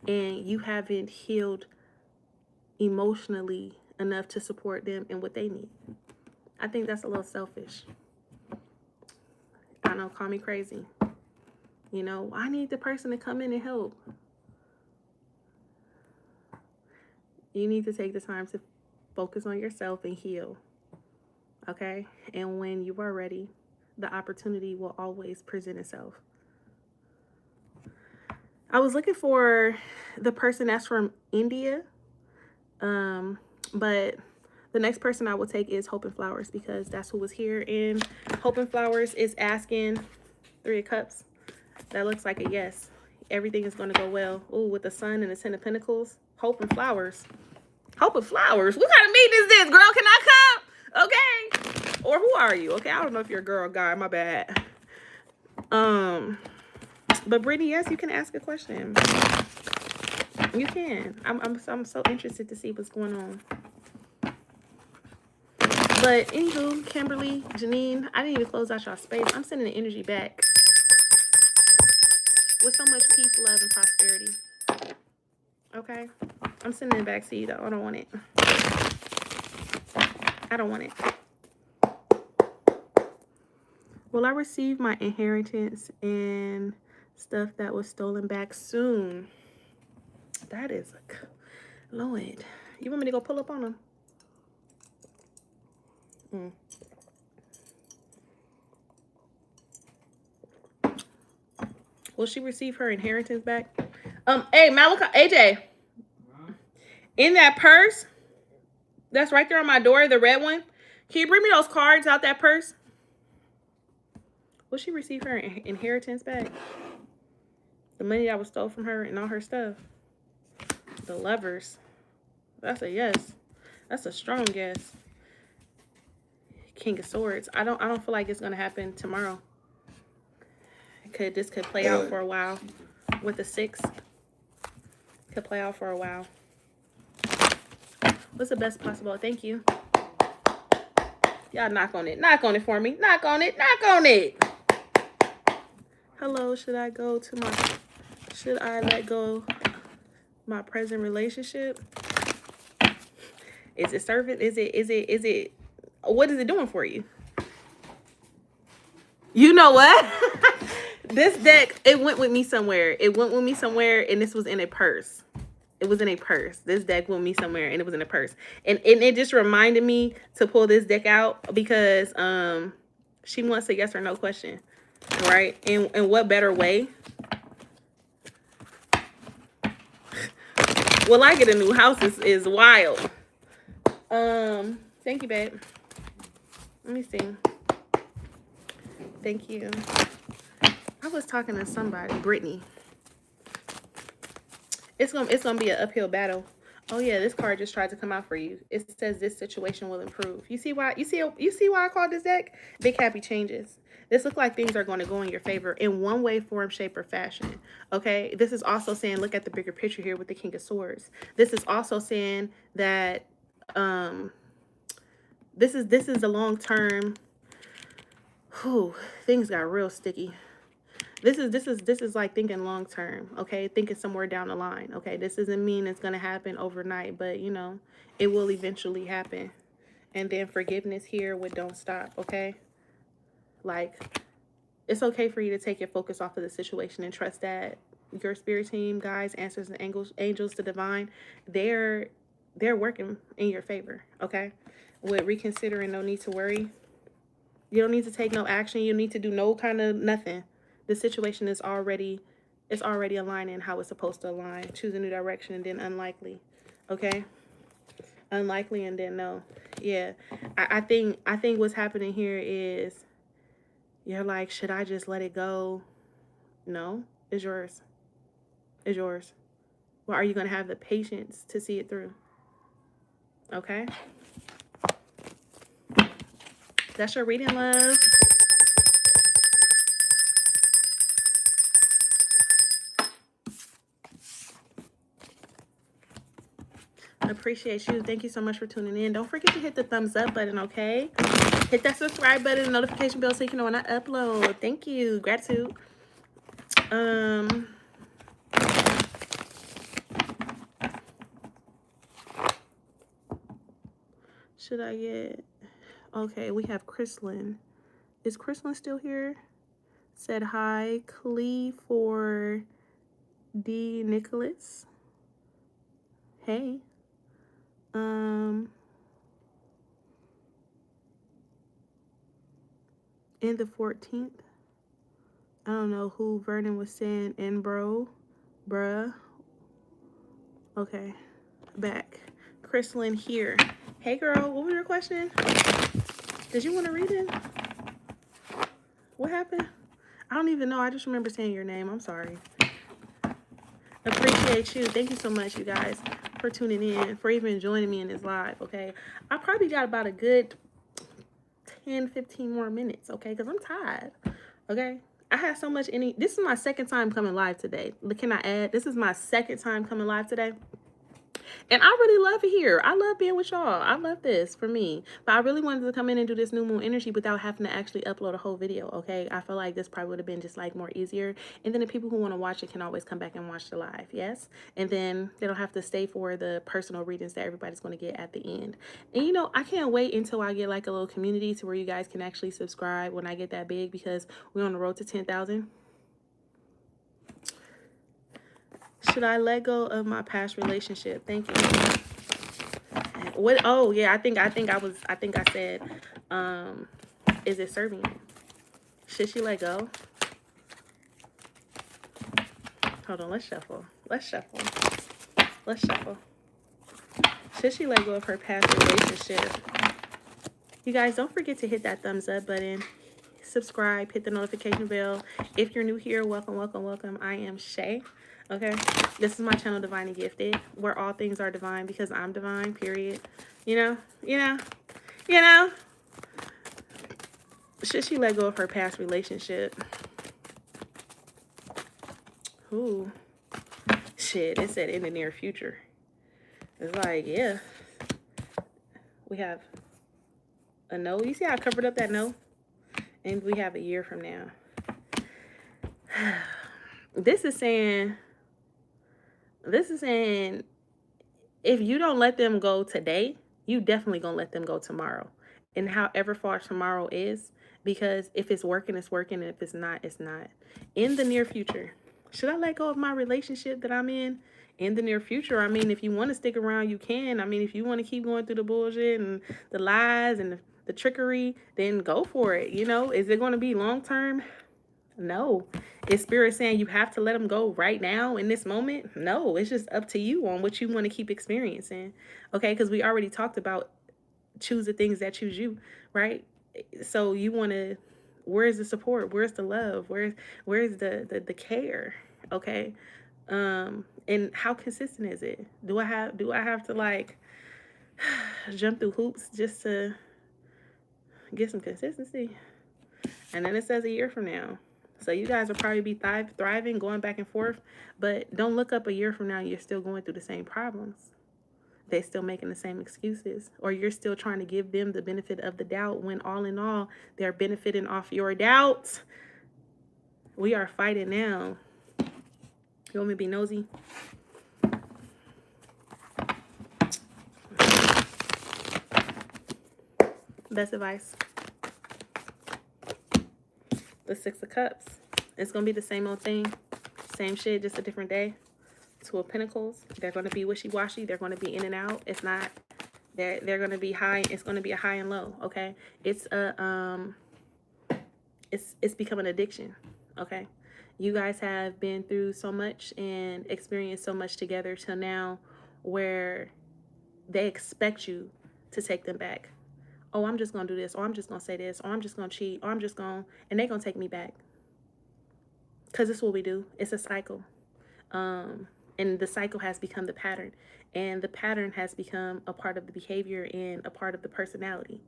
and you haven't healed emotionally enough to support them in what they need? I think that's a little selfish. I know, call me crazy. You know, I need the person to come in and help. You need to take the time to focus on yourself and heal. Okay? And when you are ready, the opportunity will always present itself. I was looking for the person that's from India. But the next person I will take is Hope and Flowers, because that's who was here. And Hope and Flowers is asking 3 of Cups. That looks like a yes. Everything is going to go well. Ooh, with the Sun and the 10 of Pentacles. Hope and Flowers. Hope and Flowers. What kind of meeting is this, girl? Can I come? Okay. Or who are you? Okay, I don't know if you're a girl or guy. My bad. But Brittany, yes, you can ask a question. You can. I'm so interested to see what's going on. But anywho, Kimberly, Janine, I didn't even close out y'all space. I'm sending the energy back with so much peace, love, and prosperity. Okay? I'm sending it back to you, though. I don't want it. I don't want it. Will I receive my inheritance and stuff that was stolen back soon? That is a... Lord. You want me to go pull up on them? Will she receive her inheritance back? Hey, Malachi, AJ. In that purse that's right there on my door, the red one, can you bring me those cards out that purse? Will she receive her inheritance back? The money that was stole from her and all her stuff. The Lovers. That's a yes. That's a strong yes. King of Swords. I don't feel like it's gonna happen tomorrow. This could play out for a while. With the 6. Could play out for a while. What's the best possible? Thank you. Y'all knock on it. Knock on it for me. Knock on it. Knock on it. Hello, should I let go my present relationship? Is it serving? Is it what is it doing for you? You know what? This deck, it went with me somewhere. It went with me somewhere, and this was in a purse. It was in a purse. This deck went with me somewhere, and it was in a purse. And it just reminded me to pull this deck out because she wants a yes or no question. Right? And what better way? Will I get a new house is wild. Thank you, babe. Let me see. Thank you. I was talking to somebody, Brittany. It's gonna be an uphill battle. Oh yeah, this card just tried to come out for you. It says this situation will improve. You see why? You see why I called this deck Big Happy Changes. This looks like things are going to go in your favor in one way, form, shape, or fashion. Okay. This is also saying, look at the bigger picture here with the King of Swords. This is also saying that this is a long term. Things got real sticky. This is like thinking long term, okay? Thinking somewhere down the line, okay? This doesn't mean it's gonna happen overnight, but you know, it will eventually happen. And then forgiveness here with don't stop, okay? Like, it's okay for you to take your focus off of the situation and trust that your spirit team, guides, answers, and angels, the divine, they're working in your favor, okay? With reconsidering, no need to worry. You don't need to take no action. You need to do no kind of nothing. The situation is already aligning how it's supposed to align. Choose a new direction and then unlikely. Okay? Unlikely and then no. Yeah. I think what's happening here is you're like, should I just let it go? No. It's yours. It's yours. Well, are you going to have the patience to see it through? Okay? That's your reading, love. Appreciate you. Thank you so much for tuning in. Don't forget to hit the thumbs up button, okay? Hit that subscribe button and notification bell so you can know when I upload. Thank you. Gratitude. Should I get... Okay, we have Chrislyn. Is Chrislyn still here? Said hi. Clee for D. Nicholas. Hey. And the 14th. I don't know who Vernon was saying. And bruh. Okay. Back. Chrislyn here. Hey girl, what was your question? Did you want to read it? What happened? I don't even know. I just remember saying your name. I'm sorry. Appreciate you. Thank you so much, you guys, for tuning in, for even joining me in this live, okay? I probably got about a good 10, 15 more minutes, okay? Because I'm tired, okay? I had so much energy. This is my second time coming live today. Can I add? This is my second time coming live today. And I really love it here. I love being with y'all. I love this for me. But I really wanted to come in and do this new moon energy without having to actually upload a whole video, okay? I feel like this probably would have been just like more easier. And then the people who want to watch it can always come back and watch the live, yes? And then they don't have to stay for the personal readings that everybody's going to get at the end. And you know, I can't wait until I get like a little community to where you guys can actually subscribe when I get that big, because we're on the road to 10,000. Should I let go of my past relationship? Thank you. What? Oh yeah, I think I said, is it serving you? Should she let go? Hold on, let's shuffle. Should she let go of her past relationship? You guys, don't forget to hit that thumbs up button, subscribe, hit the notification bell. If you're new here, welcome. I am Shay. Okay, this is my channel, Divinely Gifted, where all things are divine because I'm divine, period. You know. Should she let go of her past relationship? Ooh, shit, it said in the near future. It's like, yeah. We have a no. You see how I covered up that no? And we have a year from now. This is saying, if you don't let them go today, you definitely gonna let them go tomorrow. And however far tomorrow is, because if it's working, it's working, and if it's not, it's not. In the near future, should I let go of my relationship that I'm in? In the near future, I mean, if you want to stick around, you can. I mean, if you want to keep going through the bullshit and the lies and the trickery, then go for it. You know, is it going to be long term? No. Is spirit saying you have to let them go right now in this moment? No, it's just up to you on what you want to keep experiencing. Okay, because we already talked about choose the things that choose you, right? So you want to, where's the support? Where's the love? Where's the care? Okay. And how consistent is it? Do I have to like jump through hoops just to get some consistency? And then it says a year from now. So you guys will probably be thriving, going back and forth. But don't look up a year from now, you're still going through the same problems. They're still making the same excuses. Or you're still trying to give them the benefit of the doubt when all in all, they're benefiting off your doubts. We are fighting now. You want me to be nosy? Best advice. The Six of Cups. It's going to be the same old thing. Same shit, just a different day. Two of Pentacles. They're going to be wishy-washy. They're going to be in and out. It's not... They're going to be high. It's going to be a high and low, okay? It's become an addiction, okay? You guys have been through so much and experienced so much together till now where they expect you to take them back. Oh, I'm just going to do this, or I'm just going to say this, or I'm just going to cheat, or I'm just going to... And they're going to take me back. Because it's what we do. It's a cycle. And the cycle has become the pattern. And the pattern has become a part of the behavior and a part of the personality.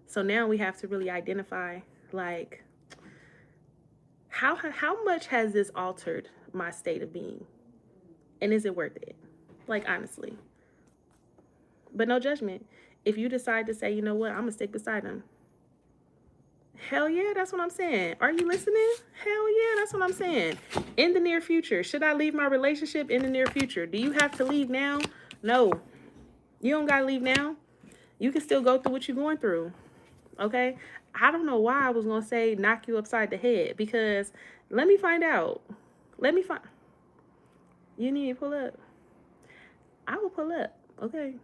So now we have to really identify, like, how much has this altered my state of being? And is it worth it? Like, honestly. but no judgment. If you decide to say, you know what, I'm going to stick beside him. Hell yeah, that's what I'm saying. Are you listening? Hell yeah, that's what I'm saying. In the near future, should I leave my relationship in the near future? Do you have to leave now? No. You don't got to leave now. You can still go through what you're going through. Okay? I don't know why I was going to say knock you upside the head, because let me find out. Let me find. You need to pull up. I will pull up. Okay.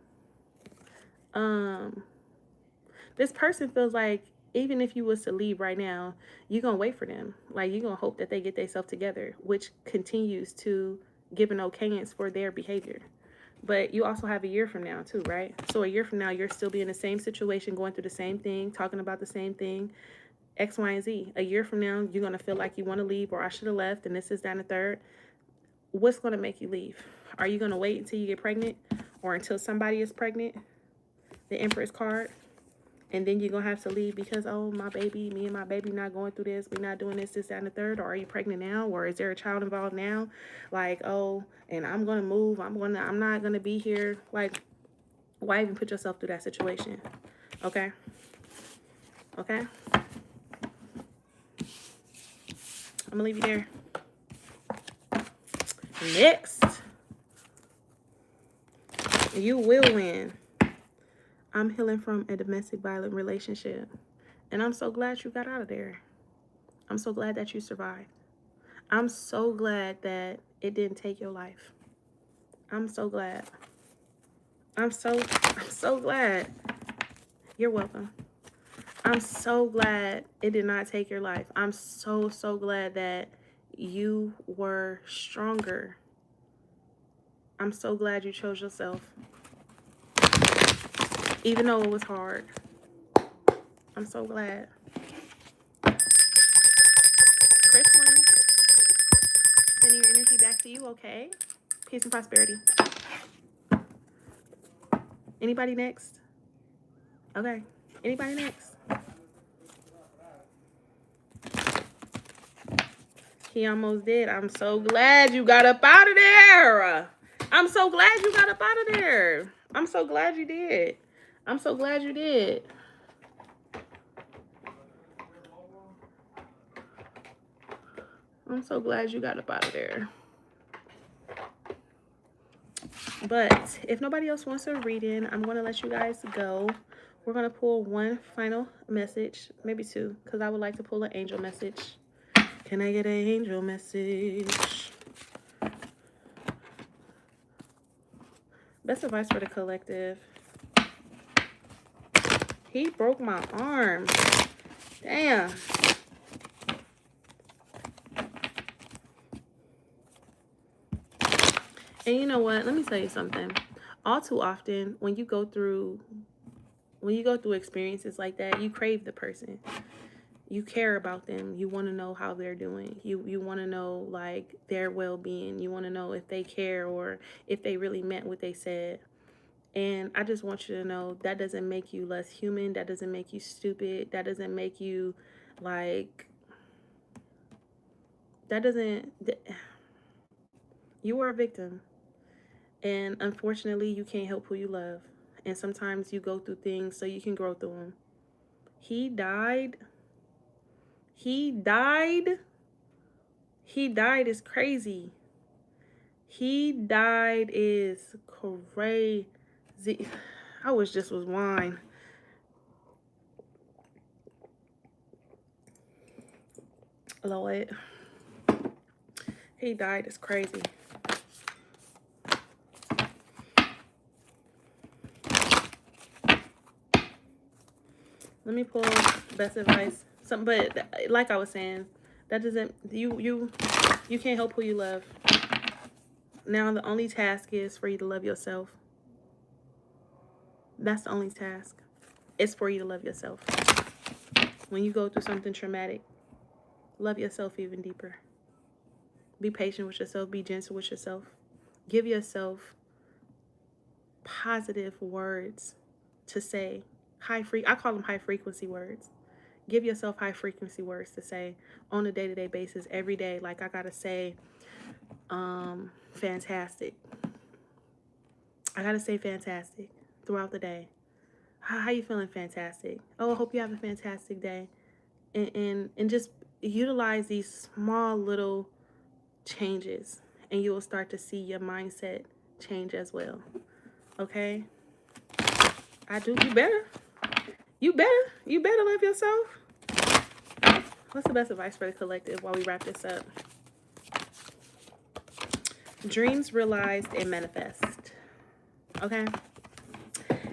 This person feels like even if you was to leave right now, you're going to wait for them. Like, you're going to hope that they get themselves together, which continues to give an okayance for their behavior. But you also have a year from now too, right? So a year from now, you're still be in the same situation, going through the same thing, talking about the same thing, X, Y, and Z. A year from now, you're going to feel like you want to leave, or I should have left, and this is that and the third. What's going to make you leave? Are you going to wait until you get pregnant, or until somebody is pregnant? The Empress card. And then you're going to have to leave because, oh, my baby, me and my baby not going through this. We're not doing this, that, and the third. Or are you pregnant now? Or is there a child involved now? Like, oh, and I'm going to move. I'm not going to be here. Like, why even put yourself through that situation? Okay? Okay? I'm going to leave you there. Next. You will win. I'm healing from a domestic violent relationship. And I'm so glad you got out of there. I'm so glad that you survived. I'm so glad that it didn't take your life. I'm so glad. I'm so glad. You're welcome. I'm so glad it did not take your life. I'm so glad that you were stronger. I'm so glad you chose yourself. Even though it was hard. I'm so glad. Crystalline, sending your energy back to you, okay? Peace and prosperity. Anybody next? Okay. Anybody next? He almost did. I'm so glad you got up out of there. I'm so glad you got up out of there. I'm so glad you did. I'm so glad you did. I'm so glad you got up out of there. But if nobody else wants a reading, I'm going to let you guys go. We're going to pull one final message, maybe two, because I would like to pull an angel message. Can I get an angel message? Best advice for the collective. He broke my arm. Damn. And you know what? Let me tell you something. All too often, when you go through experiences like that, you crave the person. You care about them. You want to know how they're doing. You want to know, like, their well-being. You want to know if they care or if they really meant what they said. And I just want you to know that doesn't make you less human. That doesn't make you stupid. That doesn't make you, like, you are a victim. And unfortunately, you can't help who you love. And sometimes you go through things so you can grow through them. He died. He died is crazy. He died is crazy. I wish this was wine. Lord. He died is crazy. Let me pull best advice. But like I was saying, that doesn't, you can't help who you love. Now the only task is for you to love yourself. That's the only task. It's for you to love yourself. When you go through something traumatic, love yourself even deeper. Be patient with yourself. Be gentle with yourself. Give yourself positive words to say. I call them high frequency words. Give yourself high frequency words to say on a day-to-day basis, every day. Like, I gotta say, fantastic. I gotta say fantastic. throughout the day. How you feeling? Fantastic. Oh, I hope you have a fantastic day. And just utilize these small little changes, and you will start to see your mindset change as well. Okay? You better. You better love yourself. What's the best advice for the collective while we wrap this up? Dreams realized and manifest. Okay?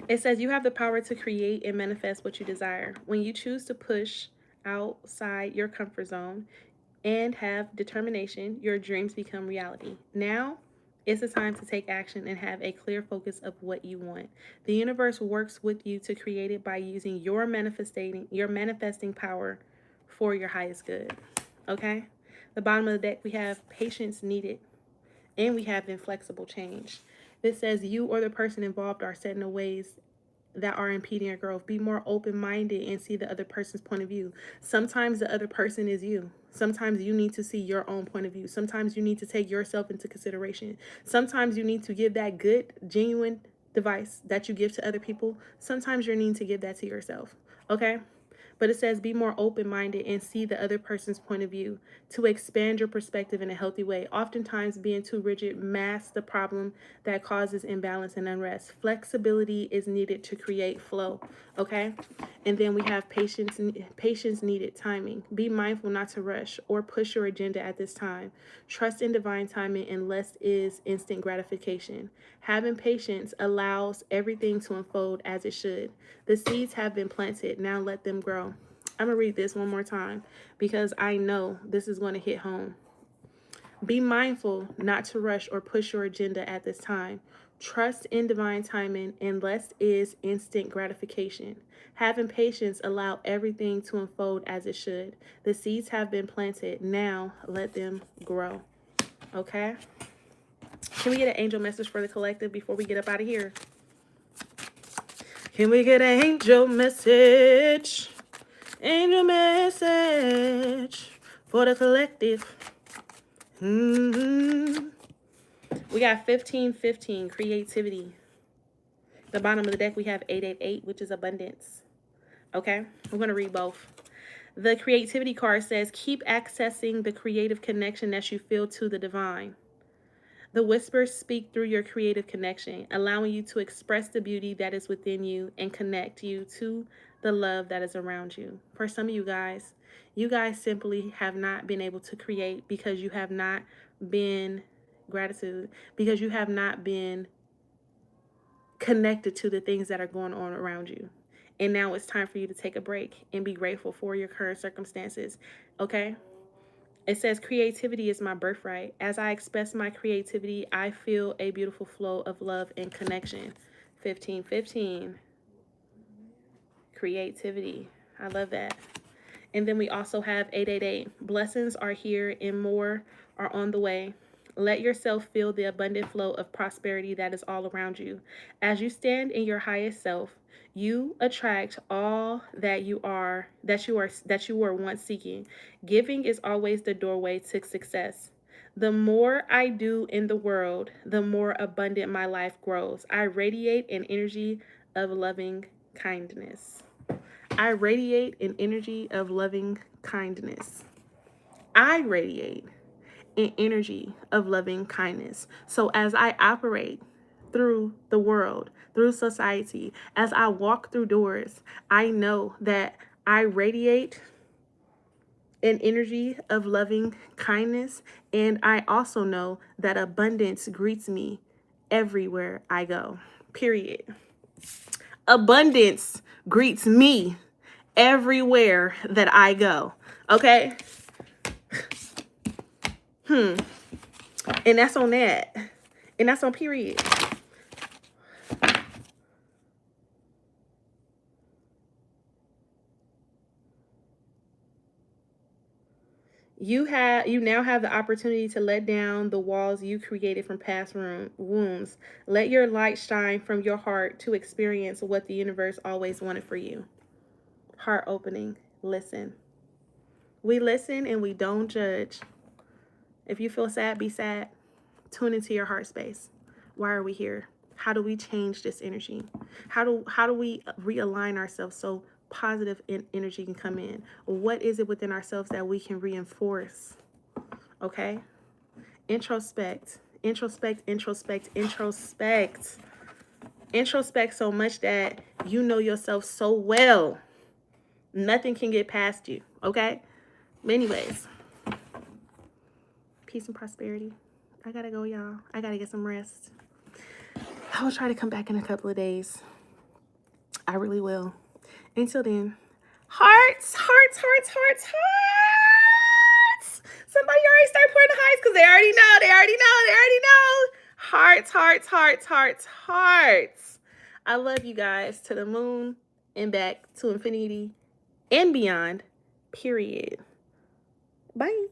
It says you have the power to create and manifest what you desire. When you choose to push outside your comfort zone and have determination, your dreams become reality. Now, it's the time to take action and have a clear focus of what you want. The universe works with you to create it by using your manifesting power for your highest good. Okay? The bottom of the deck, we have patience needed, and we have inflexible change. This says you or the person involved are set in the ways that are impeding your growth. Be more open-minded and see the other person's point of view. Sometimes the other person is you. Sometimes you need to see your own point of view. Sometimes you need to take yourself into consideration. Sometimes you need to give that good, genuine advice that you give to other people. Sometimes you need to give that to yourself. Okay? But it says be more open-minded and see the other person's point of view to expand your perspective in a healthy way. Oftentimes, being too rigid masks the problem that causes imbalance and unrest. Flexibility is needed to create flow, okay? And then we have patience needed, timing. Be mindful not to rush or push your agenda at this time. Trust in divine timing, and less is instant gratification. Having patience allows everything to unfold as it should. The seeds have been planted. Now let them grow. I'm going to read this one more time because I know this is going to hit home. Be mindful not to rush or push your agenda at this time. Trust in divine timing, and less is instant gratification. Having patience allow everything to unfold as it should. The seeds have been planted. Now let them grow. Okay? Can we get an angel message for the collective before we get up out of here? Can we get an angel message? Angel message for the collective. We got 1515, creativity. The bottom of the deck, we have 888, which is abundance. Okay? We're going to read both. The creativity card says, keep accessing the creative connection that you feel to the divine. The whispers speak through your creative connection, allowing you to express the beauty that is within you and connect you to the love that is around you. For some of you guys simply have not been able to create because you have not been because you have not been connected to the things that are going on around you. And now it's time for you to take a break and be grateful for your current circumstances. Okay? It says, creativity is my birthright. As I express my creativity, I feel a beautiful flow of love and connection. 1515. Creativity. I love that. And then we also have 888. Blessings are here and more are on the way. Let yourself feel the abundant flow of prosperity that is all around you. As you stand in your highest self, you attract all that you were once seeking. Giving is always the doorway to success. The more I do in the world, the more abundant my life grows. I radiate an energy of loving kindness. I radiate an energy of loving kindness. I radiate an energy of loving kindness. So as I operate through the world, through society, as I walk through doors, I know that I radiate an energy of loving kindness, and I also know that abundance greets me everywhere I go. Period. Abundance greets me everywhere that I go. Okay? And that's on that. And that's on period. You now have the opportunity to let down the walls you created from past wounds. Let your light shine from your heart to experience what the universe always wanted for you. Heart opening. Listen. We listen and we don't judge. If you feel sad, be sad. Tune into your heart space. Why are we here? How do we change this energy? How do we realign ourselves so positive energy can come in? What is it within ourselves that we can reinforce? Okay? Introspect. Introspect, introspect, introspect. Introspect so much that you know yourself so well. Nothing can get past you. Okay? Anyways, peace and prosperity. I gotta go, y'all. I gotta get some rest. I will try to come back in a couple of days. I really will. Until then, hearts, hearts, hearts, hearts, hearts. Somebody already start pouring the hearts because they already know, they already know, they already know. Hearts, hearts, hearts, hearts, hearts. I love you guys to the moon and back, to infinity and beyond, period. Bye.